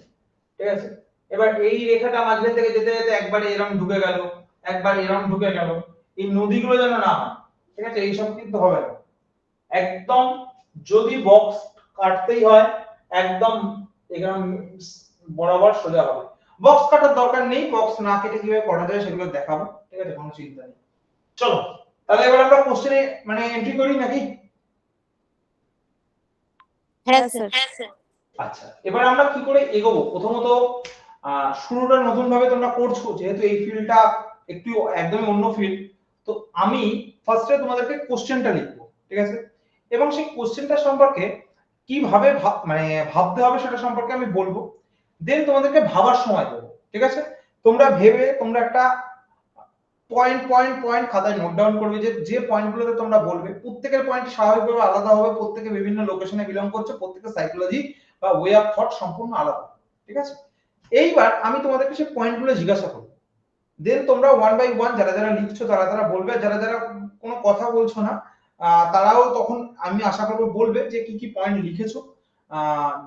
Speaker 1: ঠিক আছে, এবার এই রেখাটা মাঝখান থেকে যেতে যেতে একবার এরকম ঢুকে গেল, একবার এরকম ঢুকে গেল, এই নদীগুলো যেন না হয়, ঠিক আছে, এইসব কিন্তু হবে না। একদম যদি বক্স কাটতেই হয় একদম এরকম বরাবর সোজা হবে। বক্স কাটার দরকার নেই, বক্স না কেটে কিভাবে করা যায় সেগুলো দেখাবো, ঠিক আছে, কোনো চিন্তা নেই। চলো তাহলে এবার আমরা কোশ্চেনে মানে এন্ট্রি করি নাকি?
Speaker 3: হ্যাঁ স্যার।
Speaker 1: আচ্ছা, এবার আমরা কি করে এগোবো? প্রথমত শুরুটা নতুন ভাবে তোমরা করছো, যেহেতু এই ফিল্ডটা একটু একদমই অন্য ফিল্ড, তো আমি ফার্স্টে তোমাদেরকে কোশ্চেনটা লিখবো, ঠিক আছে, এবং সেই কোশ্চেনটা সম্পর্কে কিভাবে মানে ভাবতে হবে সেটা সম্পর্কে আমি বলবো, দেন তোমাদেরকে ভাবার সময় দেবো, ঠিক আছে। তোমরা ভেবে তোমরা একটা
Speaker 7: পয়েন্ট পয়েন্ট পয়েন্ট খাতায় নোট ডাউন করবে, যে যে পয়েন্টগুলোতে তোমরা বলবে প্রত্যেকের পয়েন্ট স্বাভাবিকভাবে আলাদা হবে, প্রত্যেকে বিভিন্ন লোকেশনে বিলং করছে, প্রত্যেকের সাইকোলজি বা ওয়ে অফ থট সম্পূর্ণ আলাদা, ঠিক আছে? এইবার আমি তোমাদেরকে সেই পয়েন্টগুলো জিজ্ঞাসা করব, দেন তোমরা ওয়ান বাই ওয়ান যারা যারা লিখছো তারা তারা বলবে, যারা যারা কোনো কথা বলছো না তারাও তখন আমি আশা করবো বলবে যে কি কি পয়েন্ট লিখেছো।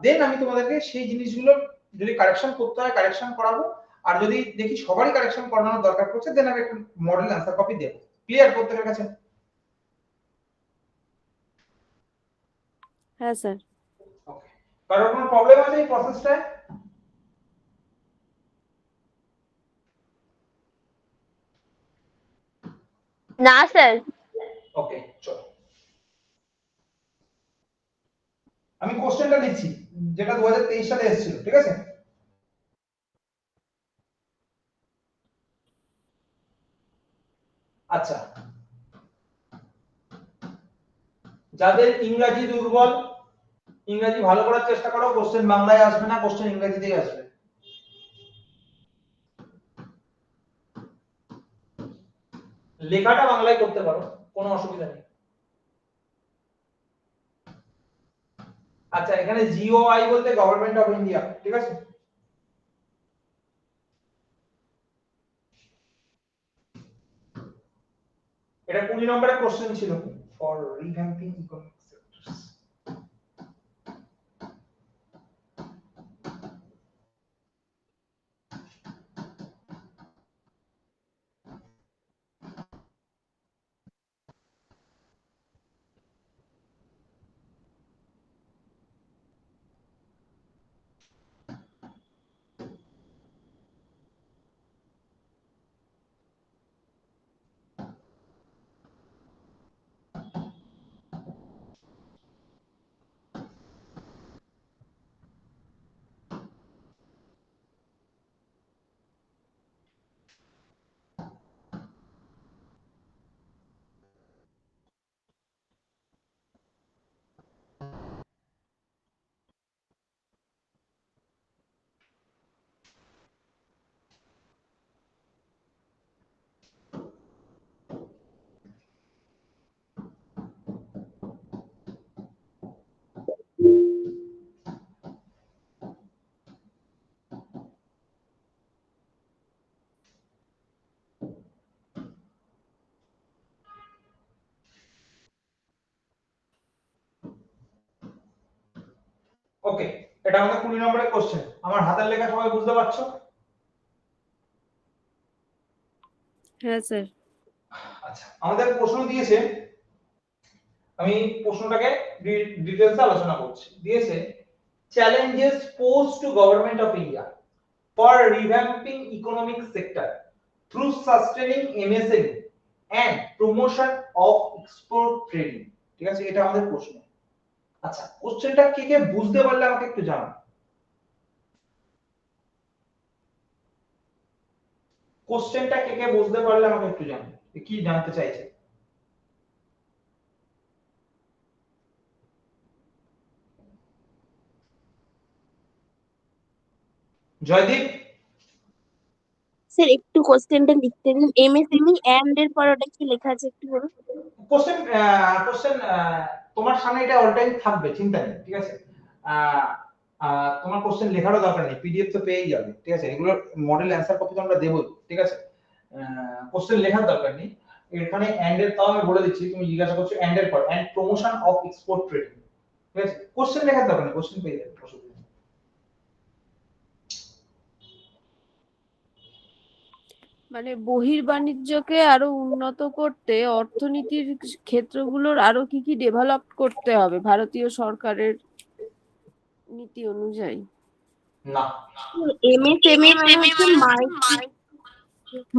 Speaker 7: দেন আমি তোমাদেরকে সেই জিনিসগুলো যদি কারেকশন করতে হয় কারেকশন করাবো, আর যদি দেখি সবারই কারেকশন করানোর দরকার পড়ছে দেন আমি একটা মডেল অ্যান্সার কপি দেবো। ক্লিয়ার প্রত্যেকের কাছে?
Speaker 3: হ্যাঁ স্যার।
Speaker 7: ওকে, কারোর কোনো প্রবলেম আছে এই প্রসেসটায়?
Speaker 2: না স্যার।
Speaker 7: ওকে চলো, আমি কোশ্চেনটা লিখছি যেটা 2023 সালে এসেছিল, ঠিক আছে? আচ্ছা, যাদের ইংরাজি দুর্বল ইংরাজি ভালো করার চেষ্টা করো, কোশ্চেন বাংলায় আসবে না, কোশ্চেন ইংরেজিতেই আসবে। লেখাটা বাংলায় করতে পারো, কোনো অসুবিধা নেই। আচ্ছা, এখানে জিওআই বলতে গভর্নমেন্ট অফ ইন্ডিয়া, ঠিক আছে? এটা 20 নম্বরের কোশ্চেন ছিল, ফর রিভ্যাম্পিং ইকোনমিক সেক্টরস। ওকে, এটা আমাদের 20 নম্বরের কোশ্চেন। আমার হাতের লেখা সবাই বুঝতে পারছো?
Speaker 3: হ্যাঁ স্যার।
Speaker 7: আচ্ছা, আমাদের প্রশ্ন দিয়েছে, আমি প্রশ্নটাকে ডিটেইলসে আলোচনা করছি। দিয়েছে challenges pose to government of India for revamping economic sector through sustaining MSME and promotion of export trading, ঠিক আছে? এটা আমাদের প্রশ্ন। আচ্ছা, কোশ্চেনটা কে কে বুঝতে পারলে আমাকে একটু জানাও। কোশ্চেনটা কে কে বুঝতে পারলে আমাকে একটু জানাও, কি জানতে চাইছে? জয়দীপ?
Speaker 8: স্যার একটু কোশ্চেনটা লিখতে দিন, এমএসএমই এন্ড এর পর ওটা কি লেখা আছে একটু বলুন।
Speaker 7: কোশ্চেন কোশ্চেন তোমার সামনে এটা অল টাইম থাকবে, চিন্তা নেই, ঠিক আছে? তোমার কোশ্চেন লেখারও দরকার নেই, পিডিএফ তো পেয়েই যাবে, ঠিক আছে? এগুলো মডেল অ্যানসার কপি তো আমরা দেবই, ঠিক আছে? কোশ্চেন লেখার দরকার নেই। এখানে এন্ড এর তাও আমি বলে দিচ্ছি, তুমি জিজ্ঞাসা করছো এন্ড এর পর, and promotion of export trading, ঠিক আছে? কোশ্চেন লেখার দরকার নেই, কোশ্চেন পেয়ে যাবে, অসুবিধা নেই।
Speaker 3: মানে বহির্বাণিজ্যকে আরো উন্নত করতে অর্থনীতির ক্ষেত্রগুলোর আরো কি কি ডেভেলপ করতে হবে ভারতীয় সরকারের নীতি অনুযায়ী?
Speaker 7: না,
Speaker 8: এমএসএমই মানে হচ্ছে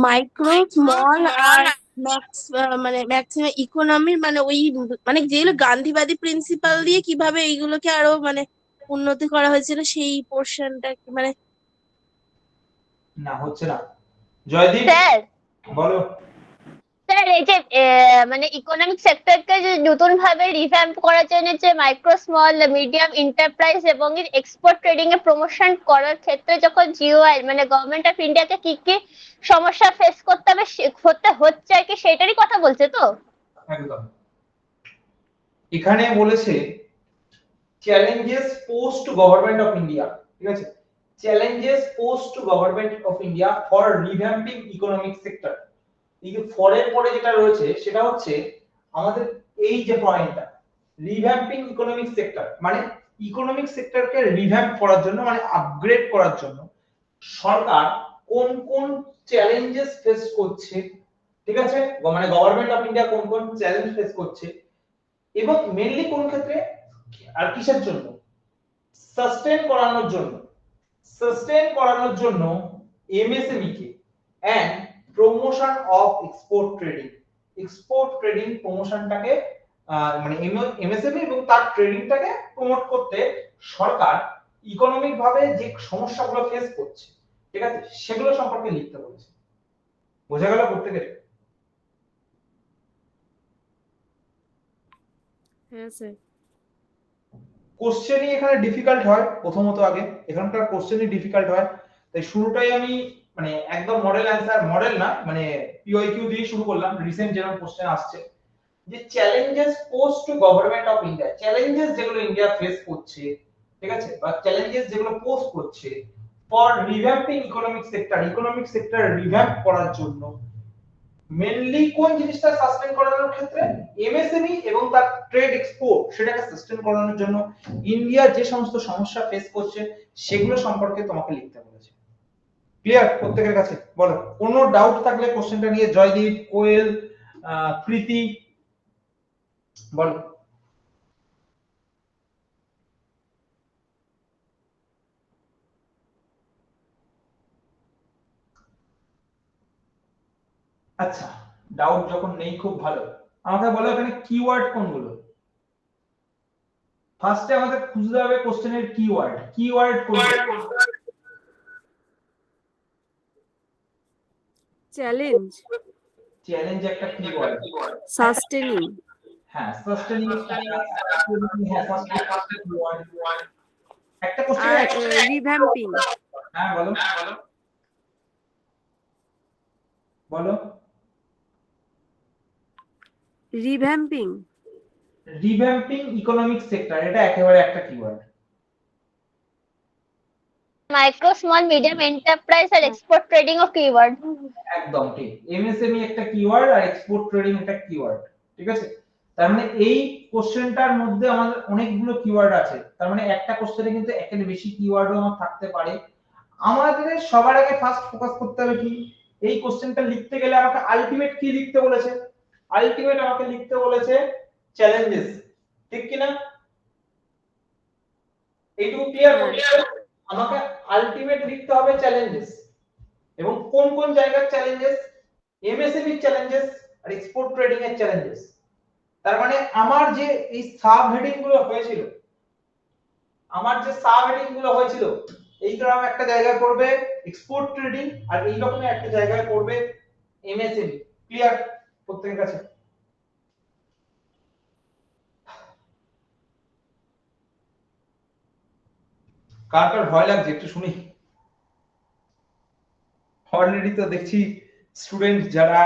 Speaker 8: মাইক্রো স্মল আর ম্যাক্স, মানে ম্যাক্সিমাম ইকোনমির, মানে ওই মানে যেগুলো গান্ধীবাদী প্রিন্সিপাল দিয়ে কিভাবে এইগুলোকে আরো মানে উন্নতি করা হয়েছিল সেই পোর্শনটা মানে।
Speaker 7: না হচ্ছে না। জয়দীপ
Speaker 2: স্যার
Speaker 7: বলো।
Speaker 2: স্যার এই যে মানে ইকোনমিক সেক্টরকে যে নতুন ভাবে রিভ্যাম্প করার জন্য যে মাইক্রো স্মল মিডিয়াম এন্টারপ্রাইজ এবং এক্সপোর্ট ট্রেডিং এ প্রমোশন করার ক্ষেত্রে যখন জিওআই মানে গভর্নমেন্ট অফ ইন্ডিয়াকে কি কি সমস্যা ফেস করতে হবে হতে হচ্ছে আর কি সেটারই কথা বলছে তো?
Speaker 7: একদম। এখানে বলেছে challenges post government of India, ঠিক আছে, challenges post government of India for revamping economic sector. এই যে ফরের পরে যেটা রয়েছে সেটা হচ্ছে আমাদের এই যে পয়েন্টটা, রিভ্যাম্পিং ইকোনমিক সেক্টর মানে ইকোনমিক সেক্টরকে রিভ্যাম্প করার জন্য মানে আপগ্রেড করার জন্য সরকার কোন কোন চ্যালেঞ্জেস ফেস করছে, ঠিক আছে, মানে গভর্নমেন্ট অফ ইন্ডিয়া কোন কোন চ্যালেঞ্জ ফেস করছে এবং মেইনলি কোন ক্ষেত্রে আর কিসের জন্য, সাস্টেইন করানোর জন্য, সাস্টেইন করানোর জন্য এমএসএমই কে and promotion of export trading, export trading প্রমোশনটাকে মানে এমএসএমই এবং তার ট্রেডিংটাকে প্রমোট করতে সরকার ইকোনমিক ভাবে যে সমস্যাগুলো ফেস করছে, ঠিক আছে, সেগুলো সম্পর্কে লিখতে বলেছে। বোঝা গেল প্রত্যেকের?
Speaker 3: হ্যাঁ স্যার।
Speaker 7: কোশ্চেনই এখানে ডিফিকাল্ট হয় প্রথমত, আগে এখানকার কোশ্চেনই ডিফিকাল্ট হয়, তাই শুরুটাই আমি মানে একদম মডেল অ্যানসার, মডেল না মানে পিওআইকিউ দিয়ে শুরু করলাম, রিসেন্ট যেরকম কোশ্চেন আসছে যে challenges post to government of India, challenges যেগুলো ইন্ডিয়া ফেস করছে, ঠিক আছে, বা চ্যালেঞ্জেস যেগুলো পোস্ট করছে for revamping economic sector, economic sector revamp করার জন্য মেইনলি কোন জিনিসটা সাসটেইন করানোর ক্ষেত্রে এমএসএমই এবং তার ট্রেড এক্সপোর্ট সেটাকে সাসটেইন করানোর জন্য ইন্ডিয়া যে সমস্ত সমস্যা ফেস করছে সেগুলো সম্পর্কে তোমাকে লিখতে বলেছে। ক্লিয়ার প্রত্যেকের কাছে? বলো কোনো ডাউট থাকলে কোশ্চেনটা নিয়ে জয়দীপ, কোয়েল, প্রীতি বলো। আচ্ছা, ডাউট যখন নেই খুব ভালো, আমাকে বলো এখানে কিওয়ার্ড কোনগুলো। ফার্স্টে আমাদের খুঁজতে হবে কোশ্চেনের কিওয়ার্ড, কিওয়ার্ড কোনগুলো?
Speaker 3: চ্যালেঞ্জ,
Speaker 7: চ্যালেঞ্জ একটা কিওয়ার্ড,
Speaker 3: সাস্টেনিং,
Speaker 7: হ্যাঁ সাস্টেনিং, হ্যাঁ সাস্টেনিং কিওয়ার্ড, একটা কোশ্চেন
Speaker 3: আর রিভ্যাম্পিং।
Speaker 7: হ্যাঁ বলো বলো।
Speaker 3: রিভ্যাম্পিং,
Speaker 7: রিভ্যাম্পিং ইকোনমিক সেক্টর, এটা একেবারে একটা keyword.
Speaker 2: Micro small medium enterprise আর এক্সপোর্ট ট্রেডিং ও কিওয়ার্ড।
Speaker 7: একদম ঠিক, এমএসএমই একটা কিওয়ার্ড আর এক্সপোর্ট ট্রেডিং একটা কিওয়ার্ড, ঠিক আছে। তার মানে এই কোশ্চেনটার মধ্যে আমাদের অনেকগুলো কিওয়ার্ড আছে, তার মানে একটা কোশ্চেনে কিন্তু একের বেশি কিওয়ার্ডও আমার থাকতে পারে। আমাদের সবার আগে ফার্স্ট ফোকাস করতে হবে কি, এই কোশ্চেনটা লিখতে গেলে আমাকে আলটিমেট কি লিখতে বলেছে, আলটিমেট আমাকে লিখতে বলেছে চ্যালেঞ্জেস, ঠিক কি না? এইটুকু ক্লিয়ার? আমাকে আলটিমেট লিখতে হবে চ্যালেঞ্জেস, এবং কোন কোন জায়গার challenges, MSME challenges are export trading এর চ্যালেঞ্জেস। তার মানে আমার যে এই সাব হেডিং গুলো হয়েছিল, আমার যে সাব হেডিং গুলো হয়েছিল এইরকম একটা জায়গায় পড়বে এক্সপোর্ট ট্রেডিং আর এই রকম একটা জায়গায় পড়বে এমএসএমই। ক্লিয়ার প্রত্যেকের কাছে? কার কার ভয় লাগছে একটু শুনি। অলরেডি তো দেখছি স্টুডেন্ট যারা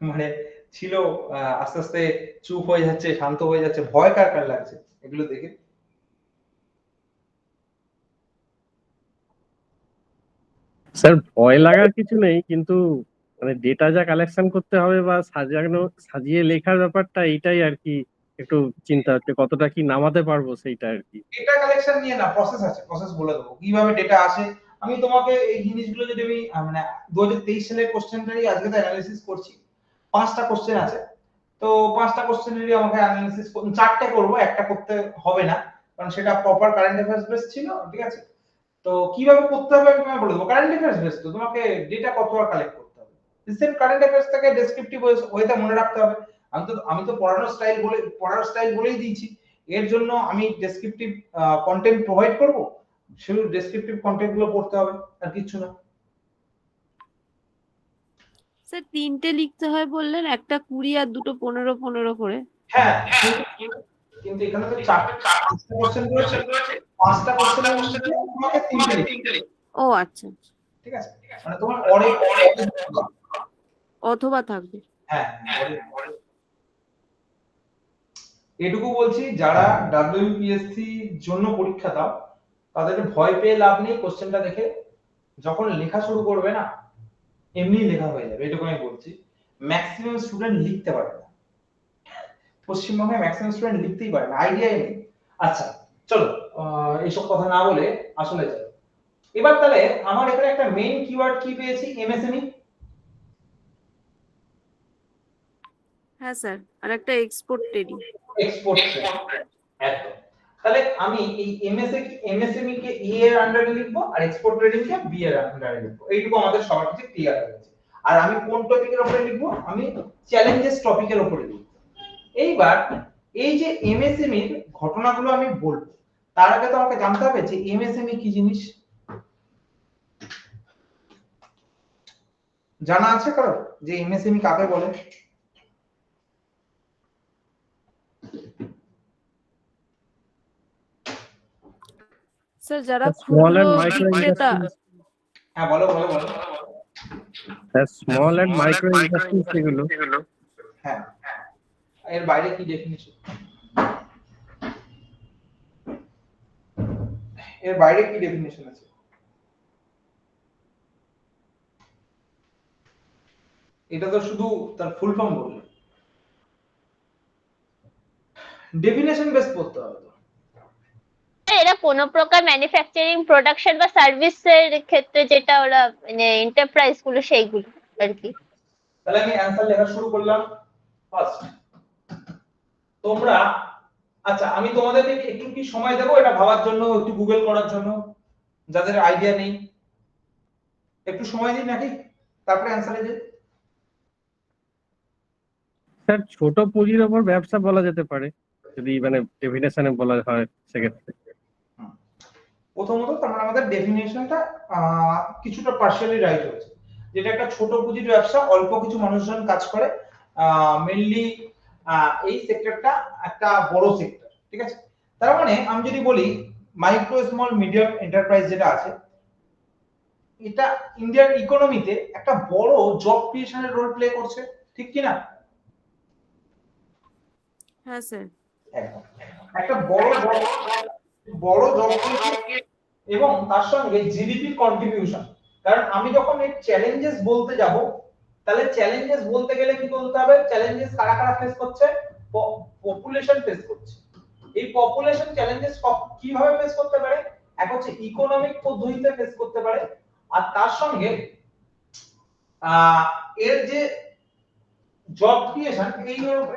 Speaker 7: মানে ছিল আস্তে আস্তে চুপ হয়ে যাচ্ছে, শান্ত হয়ে যাচ্ছে। ভয় কার কার লাগছে এগুলো দেখে?
Speaker 9: স্যার ভয় লাগার কিছু নেই, কিন্তু মানে ডেটা যা কালেকশন করতে হবে বা সাজিয়ে লেখার ব্যাপারটা এইটাই আর কি একটু চিন্তা হচ্ছে, কতটা কি নামাতে পারবো সেইটা আর কি।
Speaker 7: ডেটা কালেকশন নিয়ে না প্রসেস আছে, প্রসেস বলে দেবো কিভাবে ডেটা আসে। আমি তোমাকে এই জিনিসগুলো যদি আমি মানে 2023 সালের কোশ্চেনটারই আজকে তো অ্যানালিসিস করছি, 5টা কোশ্চেন আছে, তো 5টা কোশ্চেনেরই আমাকে অ্যানালিসিস 4টে করব, একটা করতে হবে না কারণ সেটা প্রপার কারেন্ট অ্যাফেয়ার্স বেস ছিল, ঠিক আছে। তো কিভাবে করতে হবে আমি তোমাকে বলে দেবো। কারেন্ট অ্যাফেয়ার্স বেস তো তোমাকে ডেটা কতবার কালেক্ট করতে হবে, রিসেন্ট কারেন্ট অ্যাফেয়ার্স থেকে ডেসক্রিপটিভ ওয়েতে মনে রাখতে হবে। আমি তো পড়ানোর স্টাইল বলেই দিয়েছি, এর জন্য আমি ডেসক্রিপটিভ কন্টেন্ট প্রোভাইড করব, শুধু ডেসক্রিপটিভ কন্টেন্ট গুলো পড়তে হবে আর কিছু না।
Speaker 3: স্যার 3টে লিখতে হয় বললেন, একটা 20 আর দুটো 15 করে।
Speaker 1: হ্যাঁ, কিন্তু এখানে তো 5টা কোশ্চেন রয়েছে, 5টা কোশ্চেনের মধ্যে তোমাকে 3টে লিখতে হবে।
Speaker 3: ও আচ্ছা,
Speaker 1: ঠিক আছে, মানে তোমার অরে
Speaker 3: অথবা থাকবে।
Speaker 1: হ্যাঁ, এটুকু বলছি, যারা WPSC জন্য পরীক্ষা দাও তাদের ভয় পেয়ে লাভ নেই। কোশ্চেনটা দেখে যখন লেখা শুরু করবে না, এমনি লেখা হয়ে যাবে, এটুকু আমি বলছি। ম্যাক্সিমাম স্টুডেন্ট লিখতে পারে না, পশ্চিমবঙ্গে ম্যাক্সিমাম স্টুডেন্ট লিখতেই পারে না, আইডিয়াই নেই। আচ্ছা চলো, এইসব কথা না বলে আসলে যাই। এবার তাহলে আমার এখানে একটা মেইন কিওয়ার্ড কি পেয়েছি, MSME।
Speaker 3: হ্যাঁ স্যার, আর একটা এক্সপোর্ট ট্রেডিং।
Speaker 1: এক্সপোর্ট একদম। তাহলে আমি এই MSME কে E এর আন্ডারে লিখবো আর এক্সপোর্ট ট্রেডিং কে B এর আন্ডারে লিখবো। এইটুকু আমাদের সবার কাছে ক্লিয়ার হয়ে গেছে। আর আমি কোন টপিকের উপরে লিখবো, আমি চ্যালেঞ্জেস টপিকের উপরে লিখবো। এইবার এই যে MSME এর ঘটনাগুলো আমি বলবো, তার আগে তো আমাকে জানতে হবে যে MSME কি জিনিস। জানা আছে কারো যে MSME কাকে বলে?
Speaker 3: স্যার যারা
Speaker 9: স্মল
Speaker 3: ক্ষুদ্র
Speaker 9: এন্ড মাইক্রো
Speaker 3: বিক্রেতা,
Speaker 1: হ্যাঁ বলো বলো বলো।
Speaker 9: স্মল এন্ড মাইক্রো ইন্ডাস্ট্রিজ এগুলো।
Speaker 1: হ্যাঁ, এর বাইরে কি ডেফিনিশন, এর বাইরে কি ডেফিনিশন আছে? এটা তো শুধু তার ফুল ফর্ম বললে, ডেফিনেশন বেস করতে হবে তো।
Speaker 2: এরা কোনো প্রকার ম্যানুফ্যাকচারিং, প্রোডাকশন বা সার্ভিসের ক্ষেত্রে যেটা ওরা মানে এন্টারপ্রাইজ গুলো সেইগুলো আর কি।
Speaker 1: তাহলে আমি অ্যানসার লেখা শুরু করলাম। ফার্স্ট তোমরা, আচ্ছা আমি তোমাদেরকে একটু কি সময় দেবো এটা ভাবার জন্য, একটু গুগল করার জন্য, যাদের আইডিয়া নেই একটু সময় দিই নাকি, তারপরে অ্যানসারে যাই।
Speaker 9: স্যার ছোট পুঁজির ওপর ব্যবসা বলা যেতে পারে, যদি মানে ডেফিনেশনে বলা হয় সেক্ষেত্রে।
Speaker 1: প্রথমত তার আমাদের ডেফিনেশনটা কিছুটা পার্শিয়ালি রাইট হয়েছে, যেটা একটা ছোট পুঁজির ব্যবসা, অল্প কিছু মানুষজন কাজ করে, মেইনলি এই সেক্টরটা একটা বড় সেক্টর। ঠিক আছে, তার মানে আমি যদি বলি মাইক্রো স্মল মিডিয়াম এন্টারপ্রাইজ যেটা আছে, এটা ইন্ডিয়ান ইকোনমিতে একটা বড় জব ক্রিয়েশনের রোল প্লে করছে, ঠিক কি না?
Speaker 3: হ্যাঁ স্যার,
Speaker 1: একদম, একটা বড় জব এবং তার সঙ্গে জিডিপির কন্ট্রিবিউশন। কারণ আমি যখন এই চ্যালেঞ্জেস বলতে যাব, তাহলে চ্যালেঞ্জেস বলতে গেলে কি বলতে হবে, চ্যালেঞ্জেস কারা কারা ফেস করছে, পপুলেশন ফেস করছে। এই পপুলেশন চ্যালেঞ্জেস কিভাবে ফেস করতে পারে, এক হচ্ছে ইকোনমিক পদ্ধতিতে ফেস করতে পারে, আর তার সঙ্গে এর যে জব ক্রিয়েশন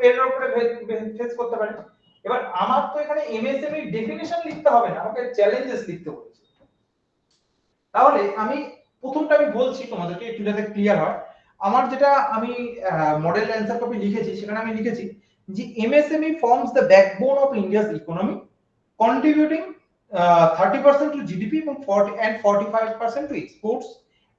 Speaker 1: এর উপরে ফেস করতে পারে। এবার আমার তো এখানে এমএসএমই ডেফিনিশন লিখতে হবে না, আমাকে চ্যালেঞ্জেস লিখতে বলেছে। তাহলে আমি প্রথমটা আমি বলছি তোমাদেরকে একটু যাতে ক্লিয়ার হয়। আমার যেটা আমি মডেল অ্যানসার কপি লিখেছি, সেখানে আমি লিখেছি যে MSME forms the backbone of India's economy, contributing 30% to GDP এবং 45% to exports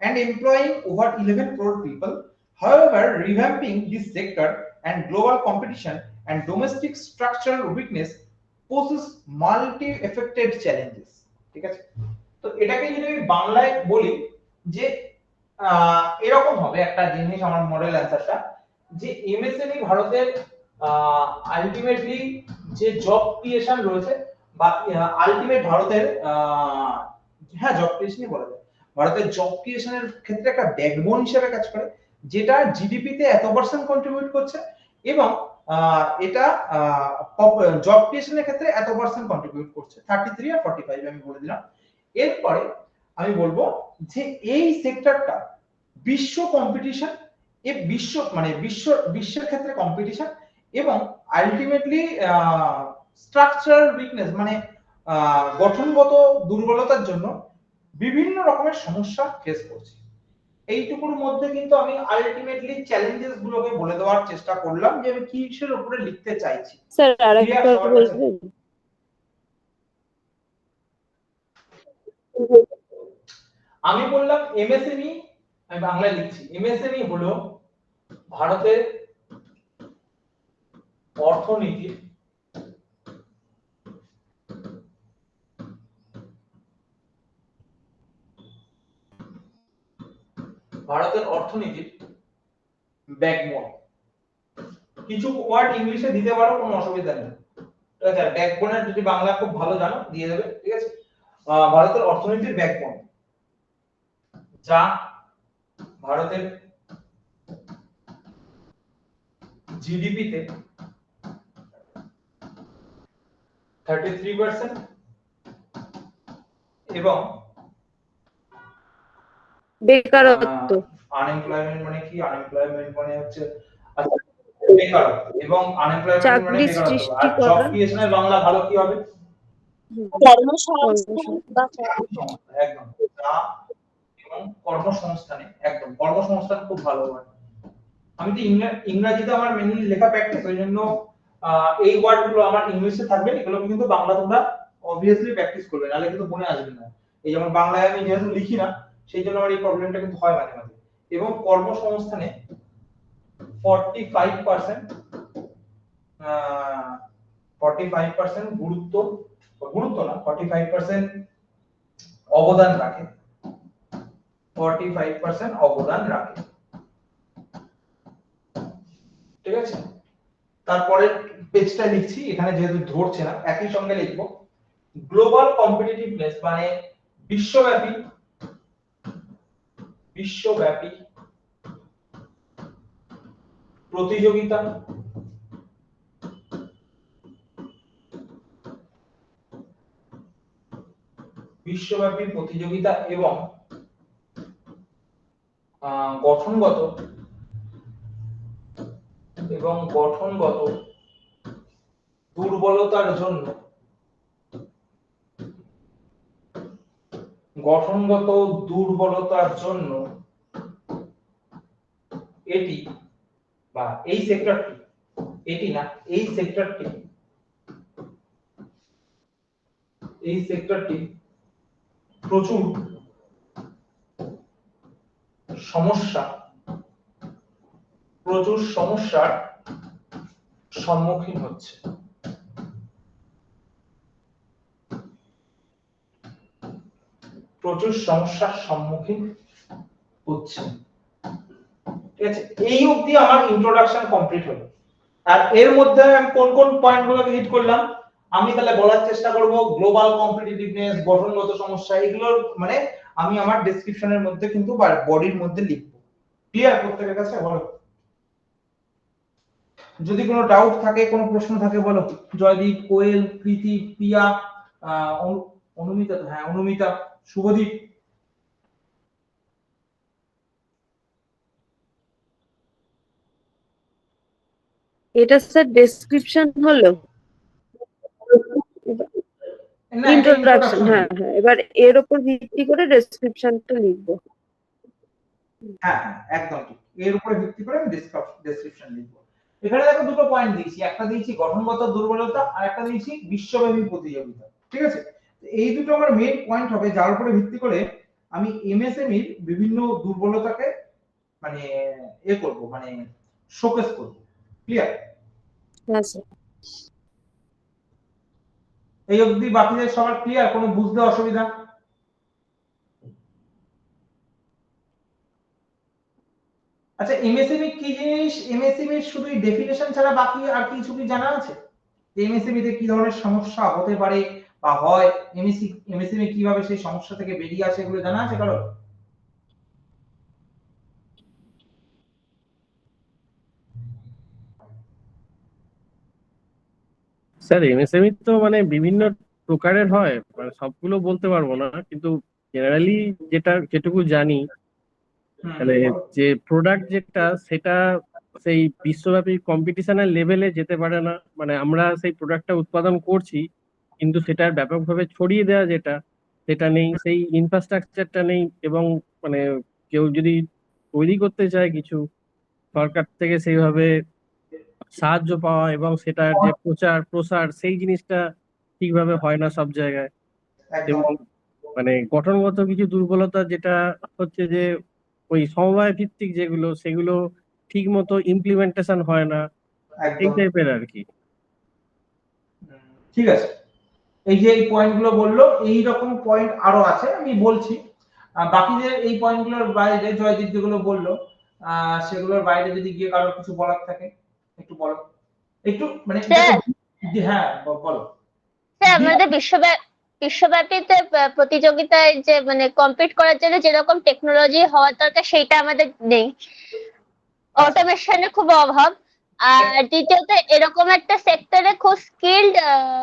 Speaker 1: and employing over 11 crore people. However, revamping this sector and global competition and domestic structural weakness poses multi-affected challenges. ঠিক আছে, তো এটাকে যদি আমি বাংলায় বলি যে এরকম হবে একটা জিনিস, আমার মডেল অ্যানসারটা, যে এমএসএমই ভারতের আলটিমেটলি যে জব ক্রিয়েশন রয়েছে বা আলটিমেট ভারতের হ্যাঁ জব ক্রিয়েশনই বলা যায়, ভারতের জব ক্রিয়েশনের ক্ষেত্রে একটা ব্যাকবোন হিসেবে কাজ করে, যেটা জিডিপি তে এত পার্সেন্ট কন্ট্রিবিউট করছে এবং এটা জব ক্রিয়েশনের ক্ষেত্রে এত পার্সেন্ট কন্ট্রিবিউট করছে, 33 আর 45 আমি বলে দিলাম। এরপরে আমি বলবো যে এই সেক্টরটা বিশ্ব কম্পিটিশন, এই বিশ্বের ক্ষেত্রে কম্পিটিশন এবং আলটিমেটলি স্ট্রাকচারাল উইকনেস মানে গঠনগত দুর্বলতার জন্য বিভিন্ন রকমের সমস্যা ফেস করছে। এইটুকুর মধ্যে কিন্তু আমি আলটিমেটলি চ্যালেঞ্জেস গুলোকে বলে দেওয়ার চেষ্টা করলাম যে আমি কিসের উপরে লিখতে চাইছি।
Speaker 3: স্যার আরেকবার বলবেন?
Speaker 1: আমি বললাম এমএসএমই, আমি বাংলায় লিখছি, এমএসএমই হলো ভারতের অর্থনীতির ব্যাকবোন। কিছু ওয়ার্ড ইংলিশে দিতে পারো, কোনো অসুবিধা নেই, ঠিক আছে? ব্যাকবোনের যদি বাংলা খুব ভালো জানো দিয়ে দেবে, ঠিক আছে? ভারতের অর্থনীতির ব্যাকবোন, যা ভারতের জিডিপি তে 33% এবং
Speaker 3: বেকারত্ব,
Speaker 1: আনএমপ্লয়মেন্ট মানে কি? আনএমপ্লয়মেন্ট মানে হচ্ছে বেকারত্ব, এবং আনএমপ্লয়মেন্ট মানে
Speaker 3: চাকরির
Speaker 1: বেকারত্ব।
Speaker 3: সৃষ্টি
Speaker 1: আর জব
Speaker 3: করা,
Speaker 1: ক্রিয়েশনের বাংলা ভালো কি হবে?
Speaker 8: কর্মসংস্থান বা
Speaker 1: একদম, যা এবং কর্মসংস্থানে, একদম কর্মসংস্থান খুব ভালো হয়। আমি তো ইংরেজিতে আমার মেনলি লেখা প্র্যাকটিস, ওই জন্য এই ওয়ার্ডগুলো আমার ইংলিশে থাকবে, এগুলো কিন্তু বাংলা তোমরা অবভিয়াসলি প্র্যাকটিস করবে, নাহলে কিন্তু মনে আসবে না। এই যেমন বাংলায় আমি যেহেতু লিখি না, সেই জন্য আমার এই প্রবলেমটা কিন্তু হয় মাঝে মাঝে। এবং কর্মসংস্থানে 45% গুরুত্ব না, 45% অবদান রাখে, 45% অবদান রাখে, ঠিক আছে? তারপরে পেজটা লিখছি, এখানে যেহেতু ধরছে না একই সঙ্গে লিখবো। গ্লোবাল কম্পিটিটিভনেস মানে বিশ্বব্যাপী প্রতিযোগিতা, এবং গঠনগত দুর্বলতার জন্য এটি বা এই সেক্টরটি, এটি না, এই সেক্টরটি প্রচুর সমস্যার সম্মুখীন হচ্ছে। ঠিক আছে? এই অবধি আমার ইন্ট্রোডাকশন কমপ্লিট হলো। আর এর মধ্যে আমি কোন কোন পয়েন্টগুলোকে হিট করলাম, আমি তাহলে বলার চেষ্টা করব গ্লোবাল কম্পিটিটিভনেস, গঠনগত সমস্যা, এগুলোর মানে আমি আমার ডেসক্রিপশনের মধ্যে কিন্তু বা বডির মধ্যে লিখব। ক্লিয়ার প্রত্যেকের কাছে? বলো, যদি কোনো ডাউট থাকে, কোনো প্রশ্ন থাকে বলো। জয়দীপ, কোয়েল, প্রীতি, প্রিয়া, অনুমিতা, হ্যাঁ অনুমিতা, শুভদীপ।
Speaker 3: এটা স্যার ডেসক্রিপশন হলো, ইন্ট্রোডাকশন। হ্যাঁ হ্যাঁ, এবার এর উপর ভিত্তি করে ডেসক্রিপশনটা লিখবো।
Speaker 1: হ্যাঁ হ্যাঁ একদম ঠিক, এর উপরে ভিত্তি করে আমি ডেসক্রিপশন লিখব। এখানে দেখো দুটো পয়েন্ট দিয়েছি, একটা দিয়েছি গঠনগত দুর্বলতা আর একটা দিয়েছি বিশ্বব্যাপী প্রতিযোগিতা, ঠিক আছে? এই দুটো আমার মেইন পয়েন্ট হবে, যার উপরে ভিত্তি করে আমি এমএসএমই বিভিন্ন দুর্বলতাকে মানে করব, মানে শোকেস করব। ক্লিয়ার?
Speaker 3: হ্যাঁ স্যার।
Speaker 1: এই অবধি বাকিদের সবার ক্লিয়ার? কোনো বুঝতে অসুবিধা? আচ্ছা, এমএসএমই কি জিনিস? এমএসএমই শুধু ডেফিনেশন ছাড়া বাকি আর কিছু কি জানা আছে? এমএসএমই তে কি ধরনের সমস্যা হতে পারে বা হয়, এমএসএমই কিভাবে সেই সমস্যা থেকে বেরিয়ে আসে, এগুলো জানা আছে কারো?
Speaker 9: স্যার এমএসএমই তো মানে বিভিন্ন প্রকারের হয়, মানে সবগুলো বলতে পারবো না, কিন্তু জেনারেলি যেটুকু জানি, মানে যে প্রোডাক্ট যেটা সেটা সেই বিশ্বব্যাপী কম্পিটিশনের লেভেলে যেতে পারে না, মানে আমরা সেই প্রোডাক্টটা উৎপাদন করছি কিন্তু সেটার ব্যাপকভাবে ছড়িয়ে দেওয়া সেটা নেই, সেই ইনফ্রাস্ট্রাকচারটা নেই, এবং মানে কেউ যদি তৈরি করতে চায় কিছু, সরকার থেকে সেইভাবে সাহায্য পাওয়া এবং সেটার যে প্রচার প্রসার সেই জিনিসটা ঠিকভাবে হয় না সব জায়গায়। এবং মানে গঠনগত কিছু দুর্বলতা যেটা হচ্ছে যে ওই সমবায় ভিত্তিক যেগুলো, সেগুলো ঠিক মতো ইমপ্লিমেন্টেশন হয় না, এই
Speaker 7: একদম
Speaker 9: টাইপের আর কি।
Speaker 7: ঠিক আছে, এই যে এই পয়েন্টগুলো বললো, এই রকম পয়েন্ট আরো আছে, আমি বলছি। বাকিদের এই পয়েন্টগুলোর বাইরে জয়দীপ যেগুলো বললো সেগুলোর বাইরে যদি গিয়ে কারোর কিছু বলার থাকে একটু বলো, একটু মানে
Speaker 2: স্যার
Speaker 7: হ্যাঁ বলো।
Speaker 2: স্যার আমাদের বিশ্বব্যাপী প্রতিযোগিতায় যে মানে কম্পিট করার জন্য যেরকম টেকনোলজি হওয়ার দরকার সেটা আমাদের নেই, অটোমেশনের খুব অভাব। আর দ্বিতীয়ত এরকম একটা সেক্টরে খুব স্কিলড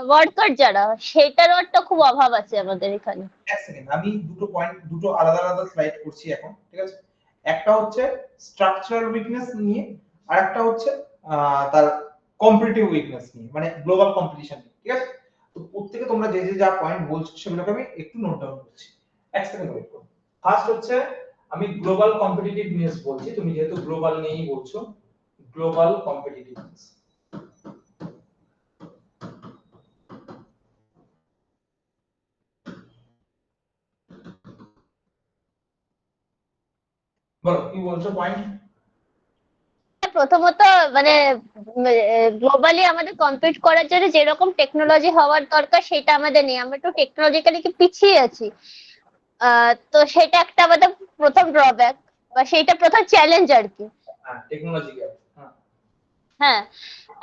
Speaker 2: ওয়ার্কার যারা, সেটারও একটা খুব অভাব আছে আমাদের এখানে।
Speaker 7: এক সেকেন্ড, আমি দুটো পয়েন্ট, দুটো আলাদা আলাদা স্লাইড করছি এখন, ঠিক আছে? একটা হচ্ছে স্ট্রাকচারাল উইকনেস নিয়ে, আর একটা হচ্ছে তার কম্পিটিটিভ উইকনেস নিয়ে, মানে গ্লোবাল কম্পিটিশন নিয়ে, ঠিক আছে? তো প্রত্যেকে তোমরা যে যে যা পয়েন্ট বলছো সেগুলোকে আমি একটু নোট ডাউন করছি, এক সেকেন্ড ওয়েট করো। ফার্স্ট হচ্ছে আমি গ্লোবাল কম্পিটিটিভনেস বলছি, তুমি যেহেতু গ্লোবাল নিয়েই বলছো, গ্লোবাল কম্পিটিটিভনেস। বলো কি বলছো পয়েন্ট?
Speaker 2: প্রথমত মানে গ্লোবালি আমাদের কম্পিট করার জন্য যেরকম টেকনোলজি হওয়ার দরকার সেটা আমাদের নেই, আমরা একটু টেকনোলজিক্যালি কি পিছিয়ে আছি। তো সেটা একটা আমাদের প্রথম ড্রব্যাক বা সেইটা প্রথম চ্যালেঞ্জ আর কি।
Speaker 7: হ্যাঁ, টেকনোলজি গ্যাপ।
Speaker 2: হ্যাঁ,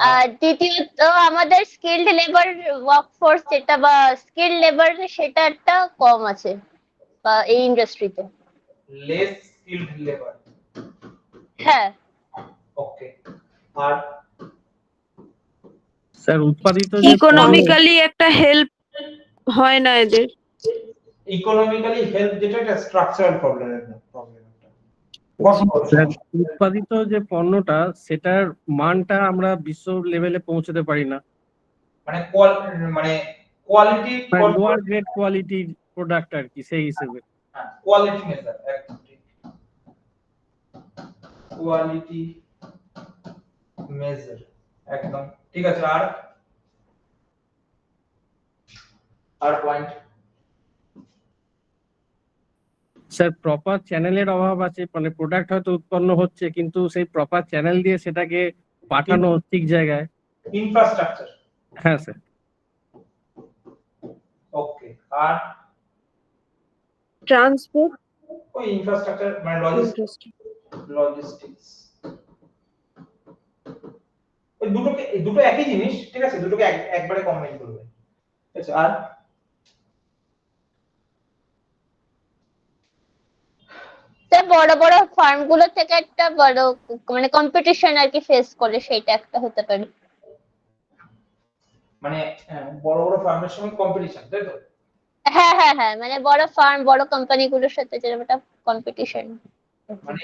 Speaker 2: আর দ্বিতীয়ত আমাদের স্কিলড লেবার ওয়ার্কফোর্স যেটা বা স্কিলড লেবার সেটা একটা কম আছে বা এই ইন্ডাস্ট্রিতে।
Speaker 7: Less skilled labour.
Speaker 2: হ্যাঁ
Speaker 7: ওকে, আর
Speaker 9: স্যার উৎপাদিত যে পণ্য,
Speaker 3: ইকোনমিক্যালি একটা হেল্প হয় না এদের।
Speaker 7: ইকোনমিক্যালি হেল্প যেটা, এটা স্ট্রাকচারাল প্রবলেম একটা।
Speaker 9: স্যার উৎপাদিত যে পণ্যটা সেটার মানটা আমরা বিশ্ব লেভেলে পৌঁছতে পারি না,
Speaker 7: মানে কোয়ালিটি
Speaker 9: লোয়ার গ্রেড কোয়ালিটির প্রোডাক্ট আর কি, সেই হিসেবে।
Speaker 7: কোয়ালিটি মেজার, একদম ঠিক, কোয়ালিটি মেজার, একদম ঠিক আছে। আর পয়েন্ট
Speaker 9: স্যার প্রপার চ্যানেলের অভাব আছে, মানে প্রোডাক্ট হয়তো উৎপন্ন হচ্ছে কিন্তু সেই প্রপার চ্যানেল দিয়ে সেটাকে পাঠানো ঠিক জায়গায়।
Speaker 7: ইনফ্রাস্ট্রাকচার।
Speaker 9: হ্যাঁ স্যার।
Speaker 7: ওকে, আর
Speaker 3: ট্রান্সপোর্ট,
Speaker 7: ওই ইনফ্রাস্ট্রাকচার মানে লজিস্টিক্স, ওই দুটো একই জিনিস, ঠিক আছে? দুটোকে একবারে কম্বাইন করবে, ঠিক আছে? আর
Speaker 2: বড় বড় ফার্ম গুলো থেকে একটা বড় মানে কম্পিটিশন আর কি ফেস করে, সেটা একটা হতে পারে।
Speaker 7: মানে বড় বড় ফার্মের সঙ্গে কম্পিটিশন, তাই তো?
Speaker 2: হ্যাঁ হ্যাঁ হ্যাঁ, মানে বড় ফার্ম বড় কোম্পানি গুলোর সাথে যেরকম একটা কম্পিটিশন।
Speaker 7: মানে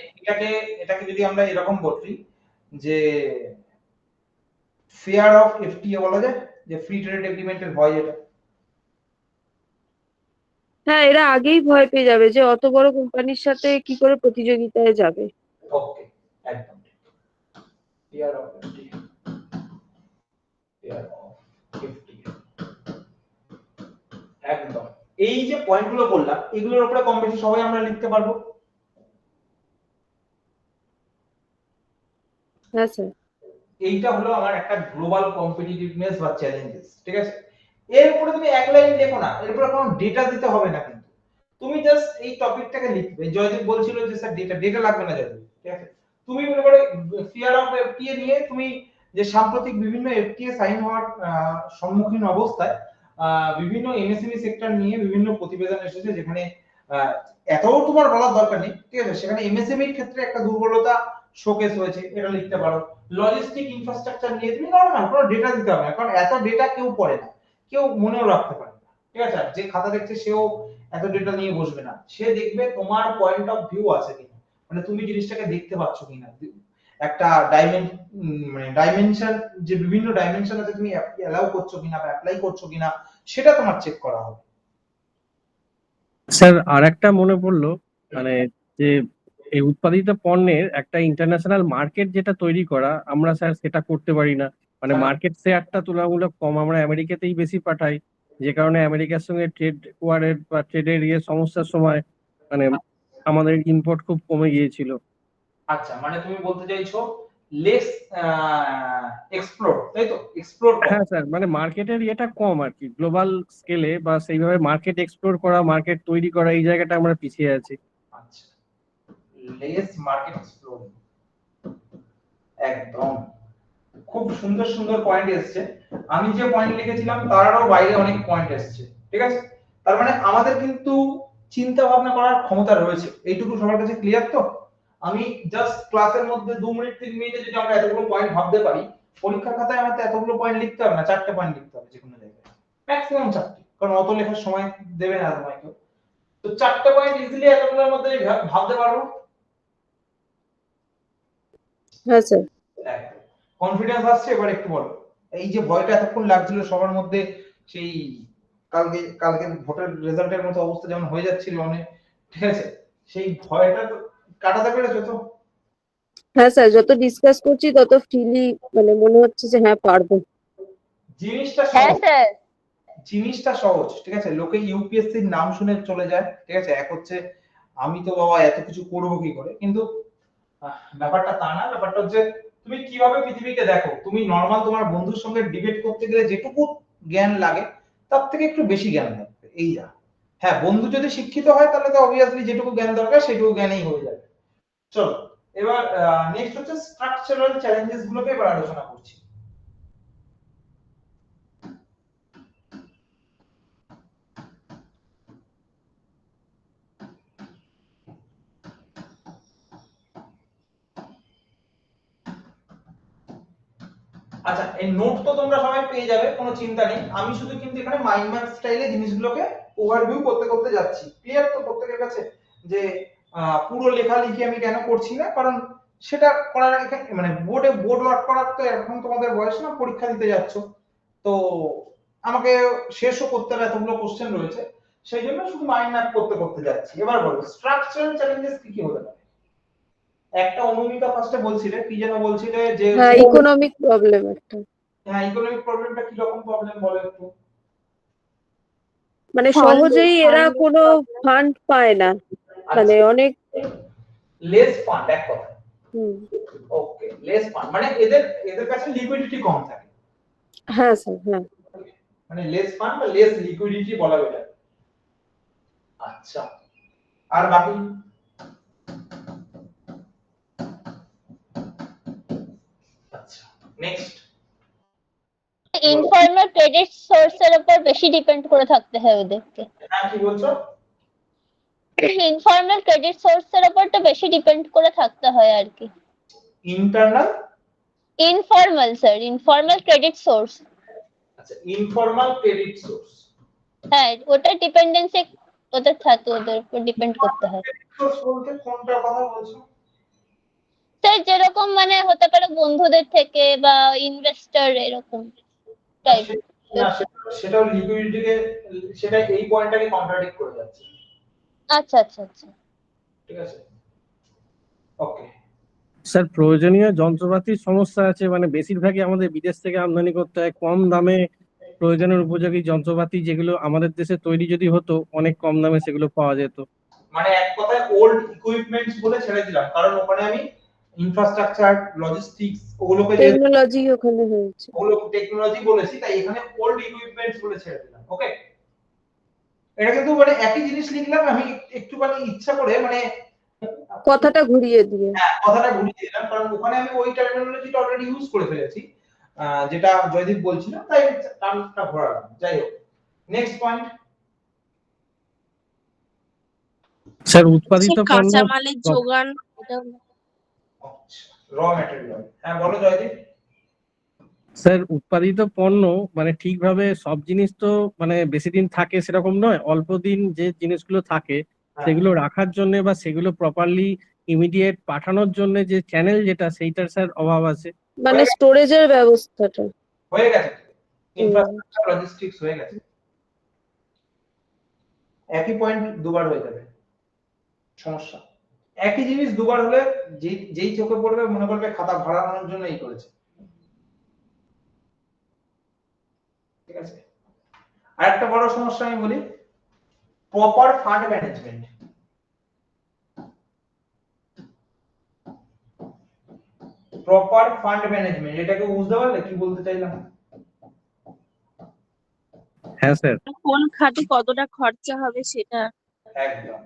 Speaker 7: এটাকে যদি আমরা এরকম বলি যে ফেয়ার অফ এফটিএ বলা যায়, যে ফ্রি ট্রেড এগ্রিমেন্টের ভয় যেটা।
Speaker 3: হ্যাঁ এরা আগেই ভয় পেয়ে যাবে যে অত বড় কোম্পানির সাথে কি করে প্রতিযোগিতায় যাবে।
Speaker 7: ওকে, একদম fair of FTA, fair of FTA, একদম। এই যে পয়েন্টগুলো বললাম এগুলোর উপরে কম বেশি সবাই আমরা লিখতে পারবো।
Speaker 3: হ্যাঁ স্যার।
Speaker 7: এইটা হলো আমার একটা গ্লোবাল কম্পিটিটিভনেস বা চ্যালেঞ্জেস, ঠিক আছে? এর উপরে তুমি এক লাইন লেখো না, এর উপরে কোনো ডেটা দিতে হবে না, কিন্তু তুমি জাস্ট এই টপিকটাকে লিখবে। জয়দীপ বলছিল যে স্যার ডেটা লাগবে না জয়দীপ, ঠিক আছে? তুমি মনে করো ফিয়ার অফ এফটিএ নিয়ে তুমি যে সাম্প্রতিক বিভিন্ন এফটিএ সাইন হওয়ার সম্মুখীন অবস্থায় বিভিন্ন এমএসএমই সেক্টর নিয়ে বিভিন্ন প্রতিবেদন এসেছে, যেখানে এতও তোমার বলার দরকার নেই, ঠিক আছে? সেখানে এমএসএমই এর ক্ষেত্রে একটা দুর্বলতা শোকেস হয়েছে, এটা লিখতে পারো। লজিস্টিক ইনফ্রাস্ট্রাকচার নিয়ে তুমি নরমাল কোনো ডেটা দিতে হবে না, কারণ এত ডেটা কেউ পড়ে না, কেউ মনেও রাখতে পারে না, ঠিক আছে? যে খাতা দেখছে সেও এত ডেটা নিয়ে বসবে না, সে দেখবে তোমার পয়েন্ট অফ ভিউ আছে কিনা, মানে তুমি জিনিসটাকে দেখতে পাচ্ছ কিনা, একটা ডাইমেনশন, যে বিভিন্ন ডাইমেনশন আছে তুমি অ্যালাউ করছো কিনা বা অ্যাপ্লাই করছো কিনা, সেটা তোমার চেক করা হবে।
Speaker 9: স্যার আর একটা মনে পড়লো, মানে যে এই উৎপাদিত পণ্যের একটা ইন্টারন্যাশনাল মার্কেট যেটা তৈরি করা, আমরা স্যার সেটা করতে পারি না। মানে মার্কেট শেয়ারটা তুলনামূলক কম, আমরা আমেরিকাতেই বেশি পাঠাই, যে কারণে আমেরিকার সঙ্গে ট্রেড ওয়ারের বা ট্রেডের সমস্যার সময় মানে আমাদের ইম্পোর্ট খুব কমে গিয়েছিল।
Speaker 1: আচ্ছা, মানে তুমি বলতে চাইছো লেস এক্সপ্লোর, তাই তো? এক্সপ্লোর
Speaker 9: হ্যাঁ স্যার, মানে মার্কেটের ইয়েটা কম আর কি, গ্লোবাল স্কেলে বা সেইভাবে মার্কেট এক্সপ্লোর করা, মার্কেট তৈরি করা, এই জায়গাটা আমরা পিছিয়ে আছি।
Speaker 1: আচ্ছা, লেস মার্কেট এক্সপ্লোর, একদম খুব সুন্দর সুন্দর পয়েন্ট এসছে। আমি যে পয়েন্ট লিখেছিলাম তারও বাইরে অনেক পয়েন্ট এসছে, ঠিক আছে? তার মানে আমাদের কিন্তু চিন্তা ভাবনা করার ক্ষমতা রয়েছে, এইটুকু সবার কাছে ক্লিয়ার তো? আমি জাস্ট ক্লাসের মধ্যে 2 মিনিট 3 মিনিটে যদি আমরা এতগুলো পয়েন্ট ভাবতে পারি, পরীক্ষার খাতায় আমাদের এতগুলো পয়েন্ট লিখতে হবে না, 4টে পয়েন্ট লিখতে হবে যে কোনো জায়গায়, ম্যাক্সিমাম 4টে, কারণ অত লেখার সময় দেবে না তোমায় কেউ। তো 4টে পয়েন্ট ইজিলি এতগুলোর মধ্যে ভাবতে পারবো।
Speaker 5: হ্যাঁ স্যার।
Speaker 1: কনফিডেন্স আসছে? এবার একটু বলো, এই যে ভয়টা এতক্ষণ লাগছিল সবার মধ্যে, সেই কালকে ভোটের রেজাল্টের মতো অবস্থা যেমন হয়ে যাচ্ছিল অনেক, ঠিক আছে, সেই ভয়টা তো কাটাতে পেরেছো তো?
Speaker 5: হ্যাঁ স্যার, যত ডিসকাস করছি তত ফ্রিলি মানে মনে হচ্ছে যে হ্যাঁ পারবো।
Speaker 1: জিনিসটা
Speaker 2: হ্যাঁ
Speaker 1: সহজ,
Speaker 2: স্যার।
Speaker 1: জিনিসটা সহজ, ঠিক আছে? লোকে ইউপিএসসির নাম শুনে চলে যায়, ঠিক আছে, এক হচ্ছে আমি তো বাবা এত কিছু করবো কি করে, কিন্তু ব্যাপারটা তা না। ব্যাপারটা হচ্ছে তুমি কিভাবে পৃথিবীকে দেখো। তুমি নরমাল তোমার বন্ধুর সঙ্গে ডিবেট করতে গেলে যেটুকু জ্ঞান লাগে তার থেকে একটু বেশি জ্ঞান লাগবে, এই যা। হ্যাঁ, বন্ধু যদি শিক্ষিত হয় তাহলে তো অবভিয়াসলি যেটুকু জ্ঞান দরকার সেটুকু জ্ঞানেই হয়ে যাবে। চলো এবার নেক্সট হচ্ছে স্ট্রাকচারাল চ্যালেঞ্জেস গুলোকে এবার আলোচনা করছি। আচ্ছা, এই নোট তো তোমরা সবাই পেয়ে যাবে, কোনো চিন্তা নেই। আমি শুধু কিন্তু এখানে মাইন্ড ম্যাপ স্টাইলে জিনিসগুলোকে ওভারভিউ করতে করতে যাচ্ছি। ক্লিয়ার তো প্রত্যেকের কাছে যে পুরো লেখালেখি আমি কেন করছি না, কারণ সেটা করার আগে মানে বোর্ড ওয়ার্ক করার তো এখন তোমাদের বয়স না, পরীক্ষা দিতে যাচ্ছ তো, আমাকে শেষও করতে হবে, এতগুলো কোশ্চেন রয়েছে, সেই জন্য শুধু মাইন্ড ম্যাপ করতে করতে যাচ্ছি। এবার বলো স্ট্রাকচারাল চ্যালেঞ্জেস কি কি হতে পারে? একটা অনুমিতা ফার্স্টে বলছিলে, কি যেন বলছিলে যে
Speaker 5: হ্যাঁ, ইকোনমিক প্রবলেম একটা,
Speaker 1: হ্যাঁ, ইকোনমিক প্রবলেমটা কি রকম প্রবলেম বলো একটু।
Speaker 5: মানে
Speaker 8: Fund
Speaker 5: সহজেই এরা কোনো ফান্ড পায় না, মানে অনেক
Speaker 1: লেস ফান্ড, এক কথা।
Speaker 5: হুম।
Speaker 1: ওকে, লেস ফান্ড মানে এদের এদের কাছে লিকুইডিটি কম থাকে।
Speaker 5: হ্যাঁ স্যার, হ্যাঁ।
Speaker 1: মানে লেস ফান্ড বা লেস লিকুইডিটি বলা হয়। আচ্ছা, আর বাকি? আচ্ছা, নেক্সট।
Speaker 2: ইনফর্মাল ক্রেডিট সোর্সের উপর বেশি ডিপেন্ড করে থাকতে হয় ওদেরকে।
Speaker 1: হ্যাঁ, কি বলছো?
Speaker 2: ইনফর্মাল ক্রেডিট সোর্সের উপর তো বেশি ডিপেন্ড করে থাকতে হয় আর কি।
Speaker 1: Internal,
Speaker 2: informal sir, informal credit source.
Speaker 1: আচ্ছা, ইনফর্মাল ক্রেডিট সোর্স।
Speaker 2: হ্যাঁ, ওটা ডিপেন্ডেন্সি ওদের থাকে, ওদের উপর ডিপেন্ড করতে হয়।
Speaker 1: সোর্স বলতে কোনটার কথা বলছো?
Speaker 2: স্যার যেরকম মানে হতে পারে বন্ধুদের থেকে বা ইনভেস্টর এরকম টাইপ।
Speaker 1: না, সেটাও লিকুইডিটিকে, সেটা এই পয়েন্টটাকে কন্ট্রাডিক্ট করে যাচ্ছে।
Speaker 2: আচ্ছা আচ্ছা আচ্ছা,
Speaker 1: ঠিক আছে, ওকে।
Speaker 9: স্যার, প্রয়োজনীয় যন্ত্রপাতির সমস্যা আছে, মানে বেশিরভাগই আমাদের বিদেশ থেকে আমদানি করতে হয় কম দামে। প্রয়োজনের উপযোগী যন্ত্রপাতি যেগুলো আমাদের দেশে তৈরি যদি হতো, অনেক কম দামে সেগুলো পাওয়া যেত।
Speaker 1: মানে এক কথায় ওল্ড ইকুইপমেন্টস বলে ছেড়ে দিলাম, কারণ ওখানে আমি ইনফ্রাস্ট্রাকচার, লজিস্টিক্স ওগুলোকে
Speaker 5: টেকনোলজি ওখানে হয়েছে।
Speaker 1: ওগুলো টেকনোলজি বলেছি, তাই এখানে ওল্ড ইকুইপমেন্টস বলে ছেড়ে দিলাম। ওকে, এটা কিন্তু মানে একই জিনিস লিখলাম, আমি একটুখানি ইচ্ছা করে মানে
Speaker 5: কথাটা ঘুরিয়ে দিয়ে।
Speaker 1: হ্যাঁ, কথাটা ঘুরিয়ে দিলাম, কারণ ওখানে আমি ওই টার্মিনোলজিটা অলরেডি ইউজ করে ফেলেছি, যেটা জয়দীপ বলছিল, তাই টার্মটা ঘোরালাম। যাই হোক, নেক্সট পয়েন্ট।
Speaker 9: স্যার, উৎপাদিত পণ্য,
Speaker 8: কাঁচামালের যোগান, এটা
Speaker 1: র ম্যাটেরিয়াল। হ্যাঁ, বলো জয়দীপ।
Speaker 9: স্যার উৎপাদিত পণ্য মানে ঠিকভাবে সব জিনিস তো মানে বেশি দিন থাকে সেরকম নয়, অল্প দিন যে জিনিসগুলো থাকে সেগুলো রাখার জন্য বা সেগুলো প্রপারলি ইমিডিয়েট পাঠানোর জন্য যে চ্যানেল যেটা, সেইটার স্যার অভাব আছে।
Speaker 5: মানে স্টোরেজের ব্যবস্থাটা
Speaker 1: হয়ে গেছে, ইনফ্রাস্ট্রাকচার লজিস্টিক্স হয়ে গেছে। একই পয়েন্ট দুবার হয়ে যাবে, সমস্যা। একই জিনিস দুবার হলে যেই চোখে পড়বে মনে করবে খাতা ভাড়ানোর জন্য এই করেছে। ঠিক আছে, আরেকটা বড় সমস্যা আমি বলি, proper fund management.
Speaker 7: Proper fund management, এটাকে বুঝতে পারলে কি বলতে চাইলাম?
Speaker 9: হ্যাঁ স্যার।
Speaker 8: কোন খাতে কতটা খরচা হবে সেটা।
Speaker 7: একদম।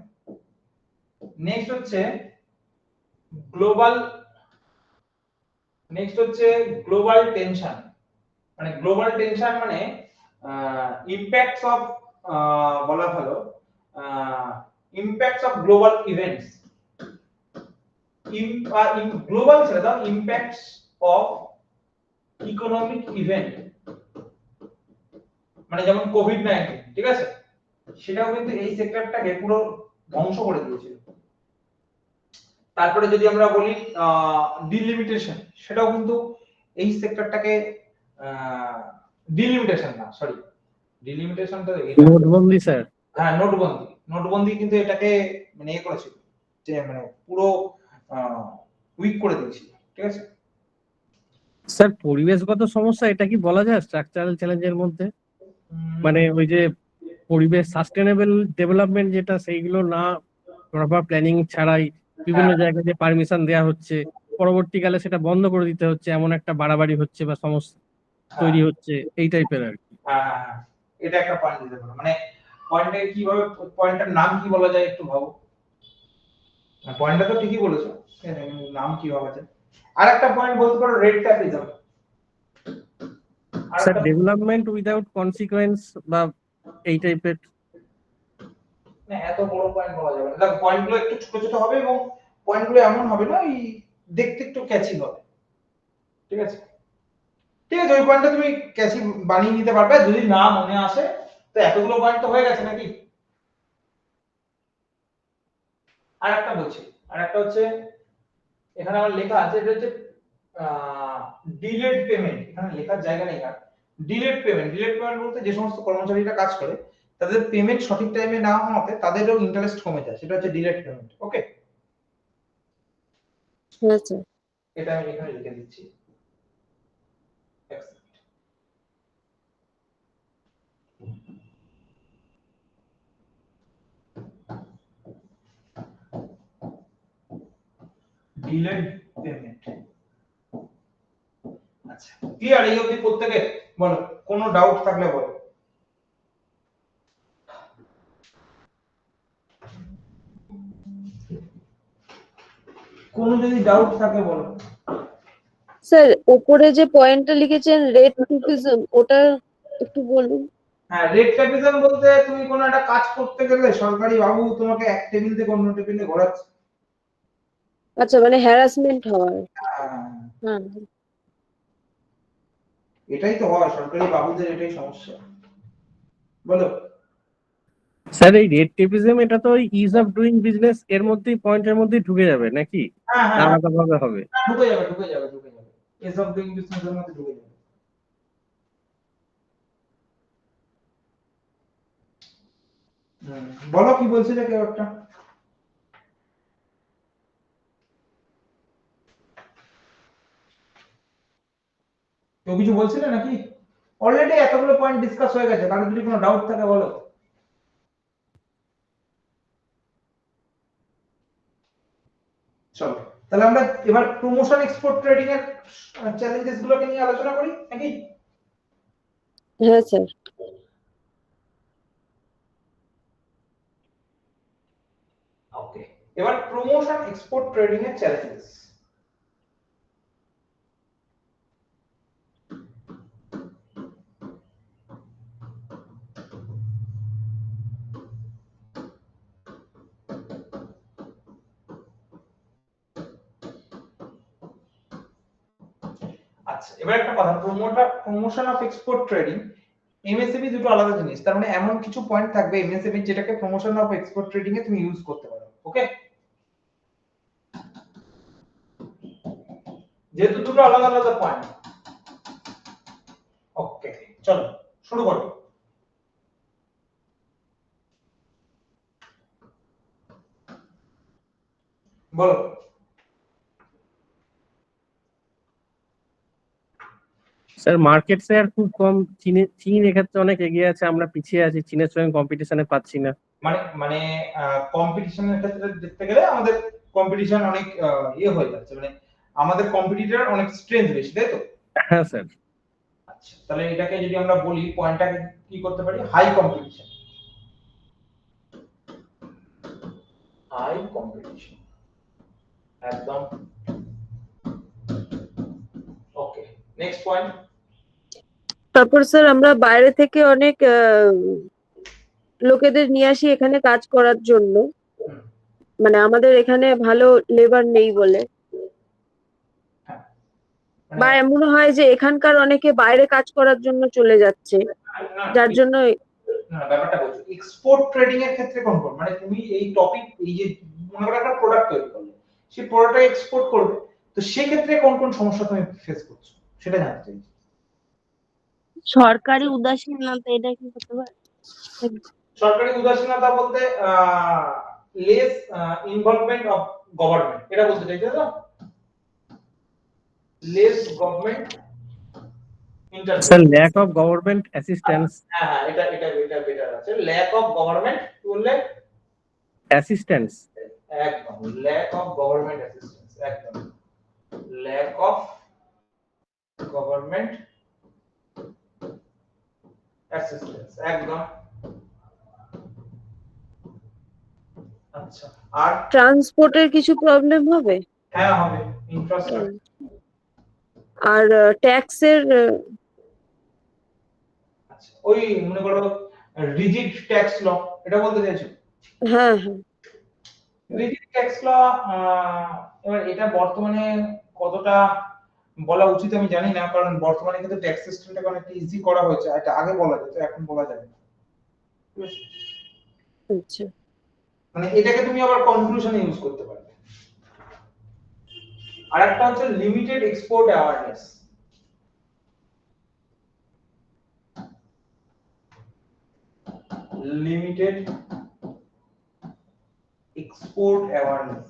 Speaker 7: নেক্সট হচ্ছে গ্লোবাল টেনশন। মানে গ্লোবাল টেনশন মানে ইমপ্যাক্টস অফ বলা ভালো ইমপ্যাক্টস অফ গ্লোবাল ইভেন্টস। গ্লোবাল ছেড়ে দাও, ইমপ্যাক্টস অফ ইকোনমিক ইভেন্ট, মানে যেমন কোভিড-19, ঠিক আছে, সেটাও কিন্তু এই সেক্টরটাকে পুরো ধ্বংস করে দিয়েছিল। তারপরে যদি আমরা বলি ডিলিমিটেশন, সেটাও কিন্তু এই সেক্টরটাকে ডিলিমিটেশনটা
Speaker 9: নোটবন্দি স্যার।
Speaker 7: হ্যাঁ, নোটবন্দি কিন্তু এটাকে মানে ইয়ে করেছিল, যে মানে পুরো উইক করে দিয়েছিল, ঠিক আছে।
Speaker 9: স্যার পরিবেশগত সমস্যা এটা কি বলা যায় স্ট্রাকচারাল চ্যালেঞ্জের মধ্যে? মানে ওই যে পরিবেশ সাস্টেনেবল ডেভেলপমেন্ট যেটা, সেইগুলো না প্রপার প্ল্যানিং ছাড়াই বিভিন্ন জায়গায় যে পারমিশন দেওয়া হচ্ছে, পরবর্তীকালে সেটা বন্ধ করে দিতে হচ্ছে, এমন একটা বাড়াবাড়ি হচ্ছে বা সমস্যা তৈরি হচ্ছে, এই টাইপের আর কি।
Speaker 7: হ্যাঁ, এটা একটা পয়েন্ট দিতে পারো। মানে পয়েন্টে কিভাবে, পয়েন্টের নাম কি বলা যায় একটু ভাবো। পয়েন্টটা তো ঠিকই বলেছো, নাম কি ভাবা যায়? আর একটা পয়েন্ট বলতে পারো red tapism.
Speaker 9: Sir development without consequence বা এই টাইপের।
Speaker 7: না, এত বড় পয়েন্ট বলা যাবে না। দেখো, পয়েন্টগুলো একটু ছোট ছোট হবে এবং পয়েন্টগুলো এমন হবে না, এই দেখতে একটু ক্যাচি হবে, ঠিক আছে। ঠিক আছে, ওই পয়েন্টটা তুমি ক্যাচি বানিয়ে নিতে পারবে যদি না মনে আসে। তো এতগুলো পয়েন্ট তো হয়ে গেছে নাকি? আর একটা বলছি, আর একটা হচ্ছে এখানে আমার লেখা আছে, এটা হচ্ছে ডিলেড পেমেন্ট। এখানে লেখার জায়গা নেই। আর ডিলেড পেমেন্ট বলতে যে সমস্ত কর্মচারীরা কাজ করে তাদের পেমেন্ট সঠিক টাইমে না হওয়াতে তাদেরও ইন্টারেস্ট কমে যায়, সেটা হচ্ছে ডিলেড পেমেন্ট। ওকে,
Speaker 5: হ্যাঁ স্যার।
Speaker 7: এটা আমি এখানে লিখে দিচ্ছি। Delayed payment. আচ্ছা, ক্লিয়ার? এই অবধি প্রত্যেকে বলো, কোনো ডাউট থাকলে বলো। কোনো যদি ডাউট থাকে বলো।
Speaker 5: স্যার উপরে যে পয়েন্টটা লিখেছেন রেড ট্যাপিজম, ওটা একটু বলুন।
Speaker 7: হ্যাঁ, রেড ট্যাপিজম বলতে তুমি কোনো একটা কাজ করতে গেলে সরকারি বাবু তোমাকে এক টেবিল থেকে অন্য টেবিলে ঘোরাচ্ছে।
Speaker 5: আচ্ছা, মানে হ্যারাসমেন্ট হওয়ার। হ্যাঁ,
Speaker 7: এটাই তো হয়, সরকারি বাবুদের এটাই সমস্যা। বলো।
Speaker 9: স্যার এই রেড টেপিজম এটা তো ইজ অফ ডুইং বিজনেস এর মধ্যেই, পয়েন্টের মধ্যেই ঢুকে যাবে নাকি?
Speaker 7: হ্যাঁ,
Speaker 9: আলাদাভাবে হবে?
Speaker 7: ঢুকে যাবে। এস অফ ডুইং বিজনেস এর মধ্যে ঢুকে যাবে। বলো কি বলছিলে কেউ একটা? কেউ কিছু বলছিলে নাকি? অলরেডি এতগুলো পয়েন্ট ডিসকাস হয়ে গেছে, তাহলে যদি কোনো ডাউট থাকে বলো। চলো, তাহলে আমরা এবার প্রমোশন এক্সপোর্ট ট্রেডিং এর চ্যালেঞ্জেস গুলোকে নিয়ে আলোচনা করি নাকি?
Speaker 5: হ্যাঁ স্যার।
Speaker 7: ওকে, এবার প্রমোশন এক্সপোর্ট ট্রেডিং এর চ্যালেঞ্জেস। আচ্ছা, এবার একটা কথা, promotion of export trading, MSME দুটো আলাদা জিনিস। তার মানে এমন কিছু পয়েন্ট থাকবে এমএসএমই যেটাকে প্রমোশন অফ এক্সপোর্ট ট্রেডিং এ তুমি ইউজ করতে পারো। ওকে, যেহেতু দুটো আলাদা আলাদা পয়েন্ট। ওকে, চলো শুরু করো। বলো।
Speaker 9: স্যার মার্কেট শেয়ার খুব কম, চীন এক্ষেত্রে অনেক এগিয়ে আছে, আমরা পিছিয়ে আছি, চীনের সঙ্গে কম্পিটিশনে পাচ্ছি না।
Speaker 7: মানে কম্পিটিশনের ক্ষেত্রে দেখতে গেলে আমাদের কম্পিটিশন অনেক ইয়ে হয়ে যাচ্ছে, মানে আমাদের কম্পিটিটর অনেক স্ট্রেংথ বেশি, তাই তো?
Speaker 9: হ্যাঁ স্যার।
Speaker 7: আচ্ছা, তাহলে এটাকে যদি আমরা বলি পয়েন্টটাকে কি করতে পারি, হাই কম্পিটিশন। হাই কম্পিটিশন, একদম। ওকে, নেক্সট পয়েন্ট।
Speaker 5: তারপর স্যার আমরা বাইরে থেকে অনেক লোকেদের নিয়ে আসি এখানে কাজ করার জন্য, মানে আমাদের এখানে ভালো লেবার নেই বলে, বা এমন হয় যে এখানকার অনেকে বাইরে কাজ করার জন্য চলে যাচ্ছে, যার জন্য
Speaker 7: না, ব্যাপারটা বলছি এক্সপোর্ট ট্রেডিং এর ক্ষেত্রে কোন কোন, মানে তুমি এই টপিক, এই যে মনে করো একটা প্রোডাক্ট তৈরি করলে, সেই প্রোডাক্টটা এক্সপোর্ট করবে, তো সেই ক্ষেত্রে কোন কোন সমস্যা তুমি ফেস করছো সেটা জানতে চাই।
Speaker 8: সরকারি উদাসীনতা, এটা কি হতে পারে?
Speaker 7: সরকারি উদাসীনতা বলতে লেস ইনভলভমেন্ট অফ গভর্নমেন্ট, এটা বলতে চাইছো তো? Less government intervention.
Speaker 9: Sir lack of government assistance.
Speaker 7: হ্যাঁ হ্যাঁ, এটা বেটার আছে। ল্যাক অফ গভর্নমেন্ট বললে
Speaker 9: অ্যাসিস্ট্যান্স।
Speaker 7: একদম, ল্যাক অফ গভর্নমেন্ট অ্যাসিস্ট্যান্স, একদম, ল্যাক অফ গভর্নমেন্ট অ্যাসিস্ট্যান্স, একদম। আচ্ছা, আর
Speaker 5: ট্রান্সপোর্টের কিছু প্রবলেম হবে,
Speaker 7: হ্যাঁ হবে, ইনফ্রাস্ট্রাকচার।
Speaker 5: আর ট্যাক্সের
Speaker 7: আচ্ছা, ওই মনে করো রিজিড ট্যাক্স ল, এটা বলতে চাইছো?
Speaker 5: হ্যাঁ হ্যাঁ
Speaker 7: রিজিড ট্যাক্স ল, এবার এটা বর্তমানে কতটা বলা উচিত আমি জানি না, কারণ বর্তমানে কিন্তু ট্যাক্স সিস্টেমটাকে অনেক ইজি করা হয়েছে, এটা আগে বলা যেত, এখন বলা যাবে না। ঠিক আছে?
Speaker 5: আচ্ছা
Speaker 7: মানে এটাকে তুমি আবার কনক্লুশনে ইউজ করতে পারবে। আরেকটা হচ্ছে limited export awareness. Limited export awareness,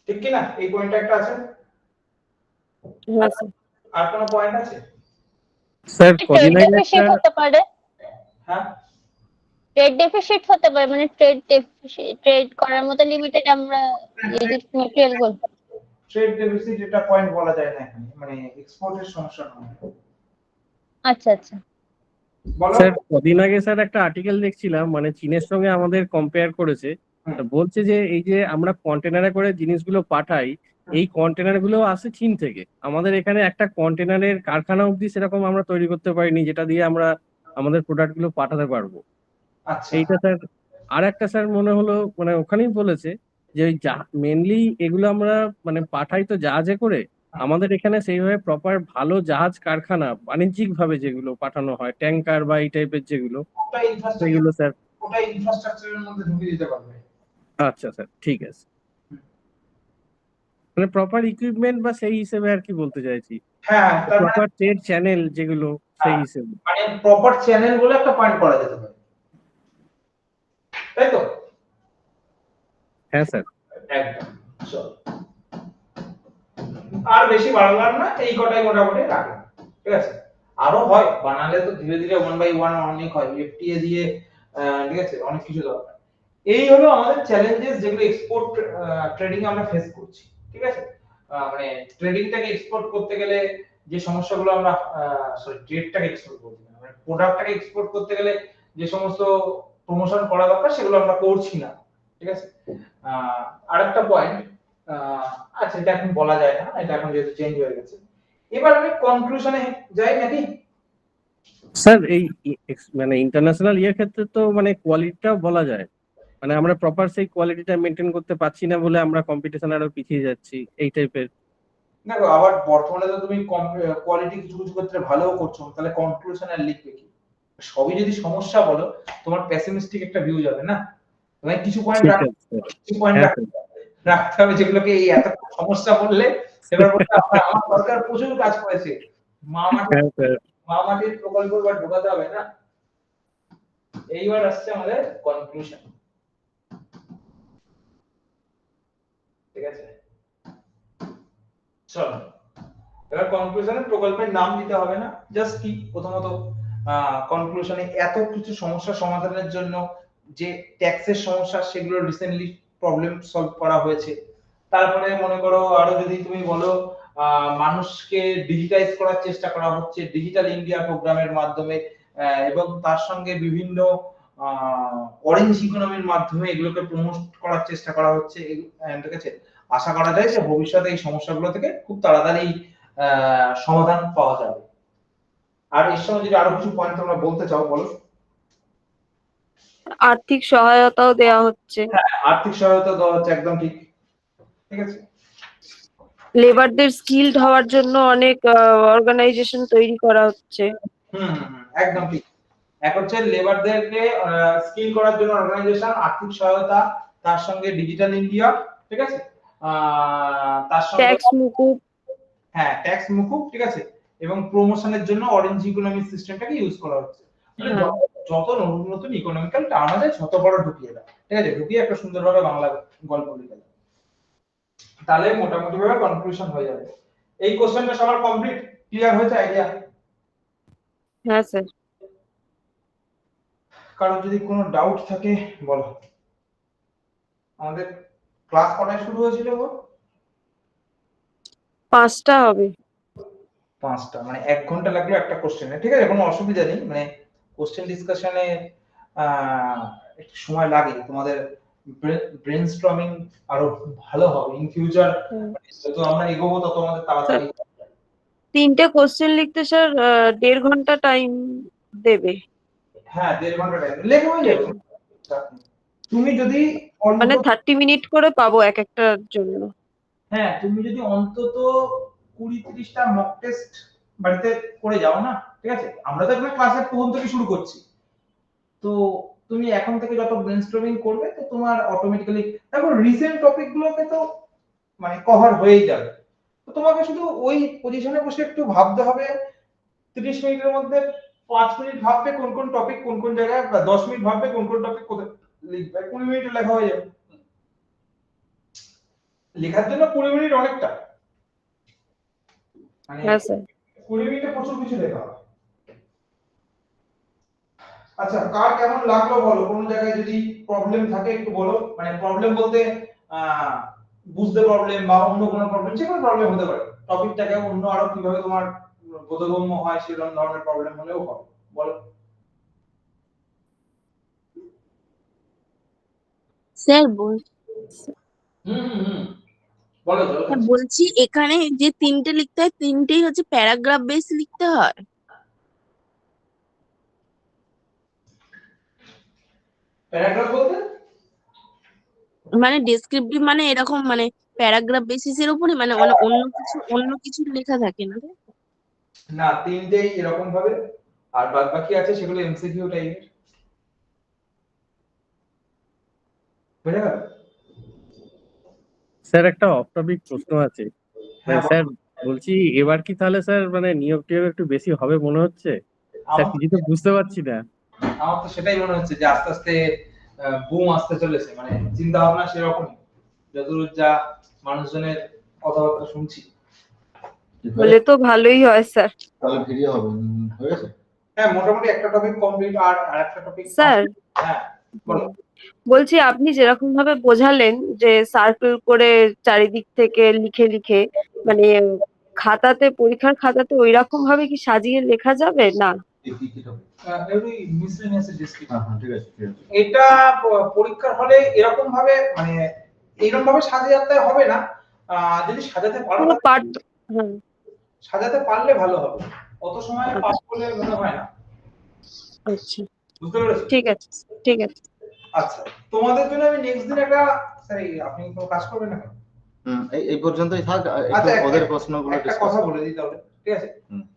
Speaker 7: ঠিক কি না? এই পয়েন্টটা একটা আছে।
Speaker 5: হ্যাঁ স্যার।
Speaker 7: আর কোনো পয়েন্ট আছে?
Speaker 9: স্যার
Speaker 2: ট্রেড
Speaker 9: কদিন আগে
Speaker 2: ডেফিসিট
Speaker 9: একটা
Speaker 2: হতে পারে,
Speaker 7: হ্যাঁ,
Speaker 2: ট্রেড ডেফিসিট হতে পারে, মানে ট্রেড করার মতো লিমিটেড আমরা মেটেরিয়াল গুলো।
Speaker 7: ট্রেড ডেফিসিট এটা পয়েন্ট বলা যায় না এখানে, মানে এক্সপোর্টের সমস্যা নয়।
Speaker 2: আচ্ছা আচ্ছা।
Speaker 7: বলো।
Speaker 9: স্যার কদিন আগে স্যার একটা আর্টিকেল দেখছিলাম, মানে চীনের সঙ্গে আমাদের কম্পেয়ার করেছে।
Speaker 7: হুম।
Speaker 9: তো বলছে যে এই যে আমরা কন্টেনারে করে জিনিসগুলো পাঠাই, এই কন্টেনার গুলো আসে চীন থেকে। আমাদের এখানে একটা কন্টেনারের কারখানা অবধি সেরকম আমরা তৈরি করতে পারিনি, যেটা দিয়ে আমরা আমাদের প্রোডাক্ট গুলো পাঠাতে পারবো।
Speaker 7: আচ্ছা,
Speaker 9: এইটা স্যার। আর একটা স্যার মনে হলো, মানে ওখানেই বলেছে যে ওই মেনলি এগুলো আমরা মানে পাঠাই তো জাহাজে করে, আমাদের এখানে সেইভাবে প্রপার ভালো জাহাজ কারখানা বাণিজ্যিক ভাবে যেগুলো পাঠানো হয়, ট্যাঙ্কার বা এই টাইপের যেগুলো,
Speaker 7: ওটা ইনফ্রাস্ট্রাকচার,
Speaker 9: সেগুলো স্যার।
Speaker 7: ওটা ইনফ্রাস্ট্রাকচারের মধ্যে ঢুকিয়ে দিতে পারবে।
Speaker 9: আচ্ছা স্যার, ঠিক আছে। মানে প্রপার ইকুইপমেন্ট বা সেই হিসেবে আর কি বলতে চাইছি,
Speaker 7: হ্যাঁ, তার মানে
Speaker 9: প্রপার ট্রেড চ্যানেল যেগুলো সেই হিসেবে।
Speaker 7: মানে প্রপার চ্যানেল বলে একটা পয়েন্ট করা যেতে পারে, তাই তো?
Speaker 9: হ্যাঁ স্যার।
Speaker 7: একদম। চল, আর বেশি বাড়ালাম না, এই কটাই মোটামুটি রাখলাম, ঠিক আছে? আরো হয়, বানালে তো ধীরে ধীরে 1 বাই 1 অনেক হয়, এফটিএ দিয়ে, ঠিক আছে, অনেক কিছু দরকার। এই হলো আমাদের চ্যালেঞ্জেস যেগুলো এক্সপোর্ট ট্রেডিং আমরা ফেস করছি, ঠিক আছে? মানে ট্রেডিংটাকে এক্সপোর্ট করতে গেলে যে সমস্যাগুলো আমরা, সরি ট্রেডটাকে এক্সপোর্ট করতে গেলে, মানে প্রোডাক্টটাকে এক্সপোর্ট করতে গেলে যে সমস্ত প্রমোশন করা দরকার সেগুলো আমরা করছি না, ঠিক আছে? আরেকটা পয়েন্ট, আচ্ছা এটা এখন বলা যায় না, এটা এখন যেহেতু চেঞ্জ হয়ে গেছে। এবার আমি কনক্লুশনে যাই নাকি?
Speaker 9: স্যার এই মানে ইন্টারন্যাশনাল ইয়ের ক্ষেত্রে তো মানে কোয়ালিটিটাও বলা যায়, মানে আমরা প্রপার সেই কোয়ালিটিটা মেনটেন করতে পারছি না বলে আমরা কম্পিটিশন আরো পিছিয়ে যাচ্ছি এই টাইপের।
Speaker 7: দেখো, আবার বর্তমানে তো তুমি কোয়ালিটি কিছু কিছু ক্ষেত্রে ভালোও করছো, তাহলে কনক্লুশন আর লিখবে কি? সবই যদি সমস্যা বলো, তোমার পেসিমিস্টিক একটা ভিউ যাবে না, তোমায় কিছু পয়েন্ট
Speaker 9: ঠিক
Speaker 7: রাখতে,
Speaker 9: আছে
Speaker 7: কিছু পয়েন্ট
Speaker 9: হ্যাঁ
Speaker 7: রাখতে হবে যেগুলোকে এই এত সমস্যা বললে এবার বলতে আমার সরকার প্রচুর কাজ করেছে,
Speaker 9: হ্যাঁ স্যার।
Speaker 7: মা মাটির প্রকল্প এবার ঢোকাতে হবে না। এইবার আসছে আমাদের কনক্লুশন, ঠিক আছে? চলো, এবার কনক্লুশনে প্রকল্পের নাম দিতে হবে না, জাস্ট কি প্রথমত কনক্লুশনে এত কিছু সমস্যা সমাধানের জন্য যে ট্যাক্সের সমস্যা সেগুলো রিসেন্টলি প্রবলেম সলভ করা হয়েছে। তারপরে মনে করো আরো যদি তুমি বলো মানুষকে ডিজিটাইজ করার চেষ্টা করা হচ্ছে ডিজিটাল ইন্ডিয়া প্রোগ্রামের মাধ্যমে, এবং তার সঙ্গে বিভিন্ন অরেঞ্জ ইকোনমির মাধ্যমে এগুলোকে প্রমোট করার চেষ্টা করা হচ্ছে। ঠিক আছে, আশা করা যায় যে ভবিষ্যতে এই সমস্যাগুলো থেকে খুব তাড়াতাড়ি সমাধান পাওয়া যাবে। আর এর সঙ্গে যদি আরো কিছু পয়েন্ট তোমরা বলতে চাও বলো।
Speaker 3: আর্থিক সহায়তাও দেওয়া হচ্ছে,
Speaker 7: হ্যাঁ, আর্থিক সহায়তা দেওয়া হচ্ছে, একদম ঠিক। ঠিক আছে,
Speaker 3: লেবারদের স্কিলড হওয়ার জন্য অনেক অর্গানাইজেশন তৈরি করা হচ্ছে।
Speaker 7: একদম ঠিক। এক হচ্ছে লেবারদেরকে স্কিল করার জন্য অর্গানাইজেশন, আর্থিক সহায়তা, তার সঙ্গে ডিজিটাল ইন্ডিয়া, ঠিক আছে, তার সঙ্গে
Speaker 3: ট্যাক্স মুকুব,
Speaker 7: হ্যাঁ ট্যাক্স মুকুব, ঠিক আছে, এবং প্রমোশনের জন্য অরেঞ্জ ইকোনমি সিস্টেমটাকে ইউজ করা হচ্ছে। মানে যত নতুন নতুন ইকোনমিক্যাল টার্ম আছে যত বড় ঢুকিয়ে দাও, ঠিক আছে, ঢুকিয়ে একটা সুন্দরভাবে বাংলা গল্প লিখে দাও, তাহলে মোটামুটি ভাবে কনক্লুশন হয়ে যাবে। এই কোশ্চেনটা সবার কমপ্লিট ক্লিয়ার হয়েছে আইডিয়া?
Speaker 3: হ্যাঁ স্যার।
Speaker 7: কারণ যদি কোনো ডাউট থাকে বলো। আমাদের ক্লাস কটায় শুরু হয়েছিল গো?
Speaker 3: 5টা হবে।
Speaker 7: 5টা, মানে 1 ঘন্টা লাগলো একটা কোশ্চেনে। ঠিক আছে, কোনো অসুবিধা নেই, মানে কোশ্চেন ডিসকাশনে একটু সময় লাগে, তোমাদের ব্রেনস্টর্মিং আরো ভালো হবে ইন ফিউচার। যত আমরা এগোবো তত আমাদের তাড়াতাড়ি।
Speaker 3: 3টে কোশ্চেন লিখতে স্যার 1.5 ঘন্টা টাইম দেবে।
Speaker 7: হ্যাঁ, 1.5 ঘন্টা টাইম লেগে হয়ে যাবে। তুমি যদি
Speaker 3: মানে 30 মিনিট করে পাবো এক একটার জন্য।
Speaker 7: হ্যাঁ, তুমি যদি অন্তত 20-30টা মক টেস্ট বাড়িতে করে যাও না, ঠিক আছে, আমরা তো এখন ক্লাসের প্রথম থেকে শুরু করছি, তো তুমি এখন থেকে যত ব্রেনস্টর্মিং করবে তো তোমার অটোমেটিক্যালি দেখো রিসেন্ট টপিক গুলোকে তো মানে কভার হয়েই যাবে। তো তোমাকে শুধু ওই পজিশনে বসে একটু ভাবতে হবে, 30 মিনিটের মধ্যে 5 মিনিট ভাববে কোন কোন টপিক কোন কোন জায়গায়, 10 মিনিট ভাববে কোন কোন টপিক কোথায় লিখবে, 20 মিনিটে লেখা হয়ে যাবে। লেখার জন্য 20 মিনিট অনেকটা, মানে
Speaker 3: হ্যাঁ স্যার।
Speaker 7: 20 মিনিটে প্রচুর কিছু লেখা হবে। আচ্ছা, কার কেমন লাগলো বলো, কোন জায়গায় যদি প্রবলেম থাকে একটু বলো, মানে প্রবলেম বলতে বুঝতে প্রবলেম বা অন্য কোনো প্রবলেম, যে কোনো প্রবলেম হতে পারে, টপিকটাকে অন্য আরো কিভাবে তোমার বোধগম্য হয় সেরকম ধরনের প্রবলেম হলেও হবে, বলো।
Speaker 8: স্যার
Speaker 7: বলো
Speaker 8: বলছি এখানে যে 3টে লিখতে হয় 3টেই হচ্ছে প্যারাগ্রাফ বেস লিখতে হয়?
Speaker 7: প্যারাগ্রাফ বলতে
Speaker 8: মানে ডেসক্রিপটিভ মানে এরকম মানে প্যারাগ্রাফ বেসিসের উপরে মানে অন্য কিছু লেখা থাকে না?
Speaker 7: না, 3টেই এরকম ভাবে, আর বাদ বাকি আছে সেগুলো এমসিকিউ টাইপের। বুঝে গেল?
Speaker 9: স্যার একটা অফ টপিক প্রশ্ন আছে।
Speaker 7: হ্যাঁ,
Speaker 9: স্যার বলছি এবার কি তাহলে স্যার মানে নিয়োগ টিয়োগ একটু বেশি হবে মনে হচ্ছে? স্যার কিছু তো বুঝতে পারছি না।
Speaker 7: আমার তো সেটাই মনে হচ্ছে যে আস্তে আস্তে বুম আসতে চলেছে, মানে চিন্তা ভাবনা সেরকমই, যতদূর যা মানুষজনের কথাবার্তা শুনছি।
Speaker 3: বলে তো ভালোই হয় স্যার।
Speaker 10: তাহলে ভিডিও হবে হয়ে গেছে?
Speaker 7: হ্যাঁ, মোটামুটি একটা টপিক কমপ্লিট, আর আরেকটা টপিক।
Speaker 3: স্যার
Speaker 7: হ্যাঁ বলো।
Speaker 3: বলছি আপনি যেরকম ভাবে বোঝালেন যে সার্কেল করে চারিদিক থেকে লিখে লিখে মানে খাতাতে পরীক্ষার খাতাতে ওইরকম ভাবে কি সাজিয়ে লেখা যাবে না?
Speaker 7: Every miscellaneous description.
Speaker 10: হ্যাঁ ঠিক আছে ঠিক আছে।
Speaker 7: এটা পরীক্ষার হলে এরকম ভাবে মানে এইরকম ভাবে সাজাতে হবে না, যদি সাজাতে পারো
Speaker 3: পুরো পার্ট। হ্যাঁ
Speaker 7: সাজাতে পারলে ভালো হবে, অত সময় পাস করলে মনে হয় না।
Speaker 3: আচ্ছা
Speaker 7: বুঝতে পেরেছো?
Speaker 3: ঠিক আছে ঠিক আছে।
Speaker 7: আচ্ছা, তোমাদের জন্য আমি নেক্সট দিন একটা, স্যার আপনি কোনো কাজ করবেন না?
Speaker 10: এই পর্যন্তই থাক,
Speaker 7: আচ্ছা,
Speaker 10: ওদের প্রশ্নগুলো
Speaker 7: একটা কথা বলে দিই তাহলে, ঠিক আছে,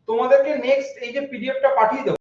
Speaker 7: তোমাদেরকে নেক্সট এই যে পিডিএফটা পাঠিয়ে দেব।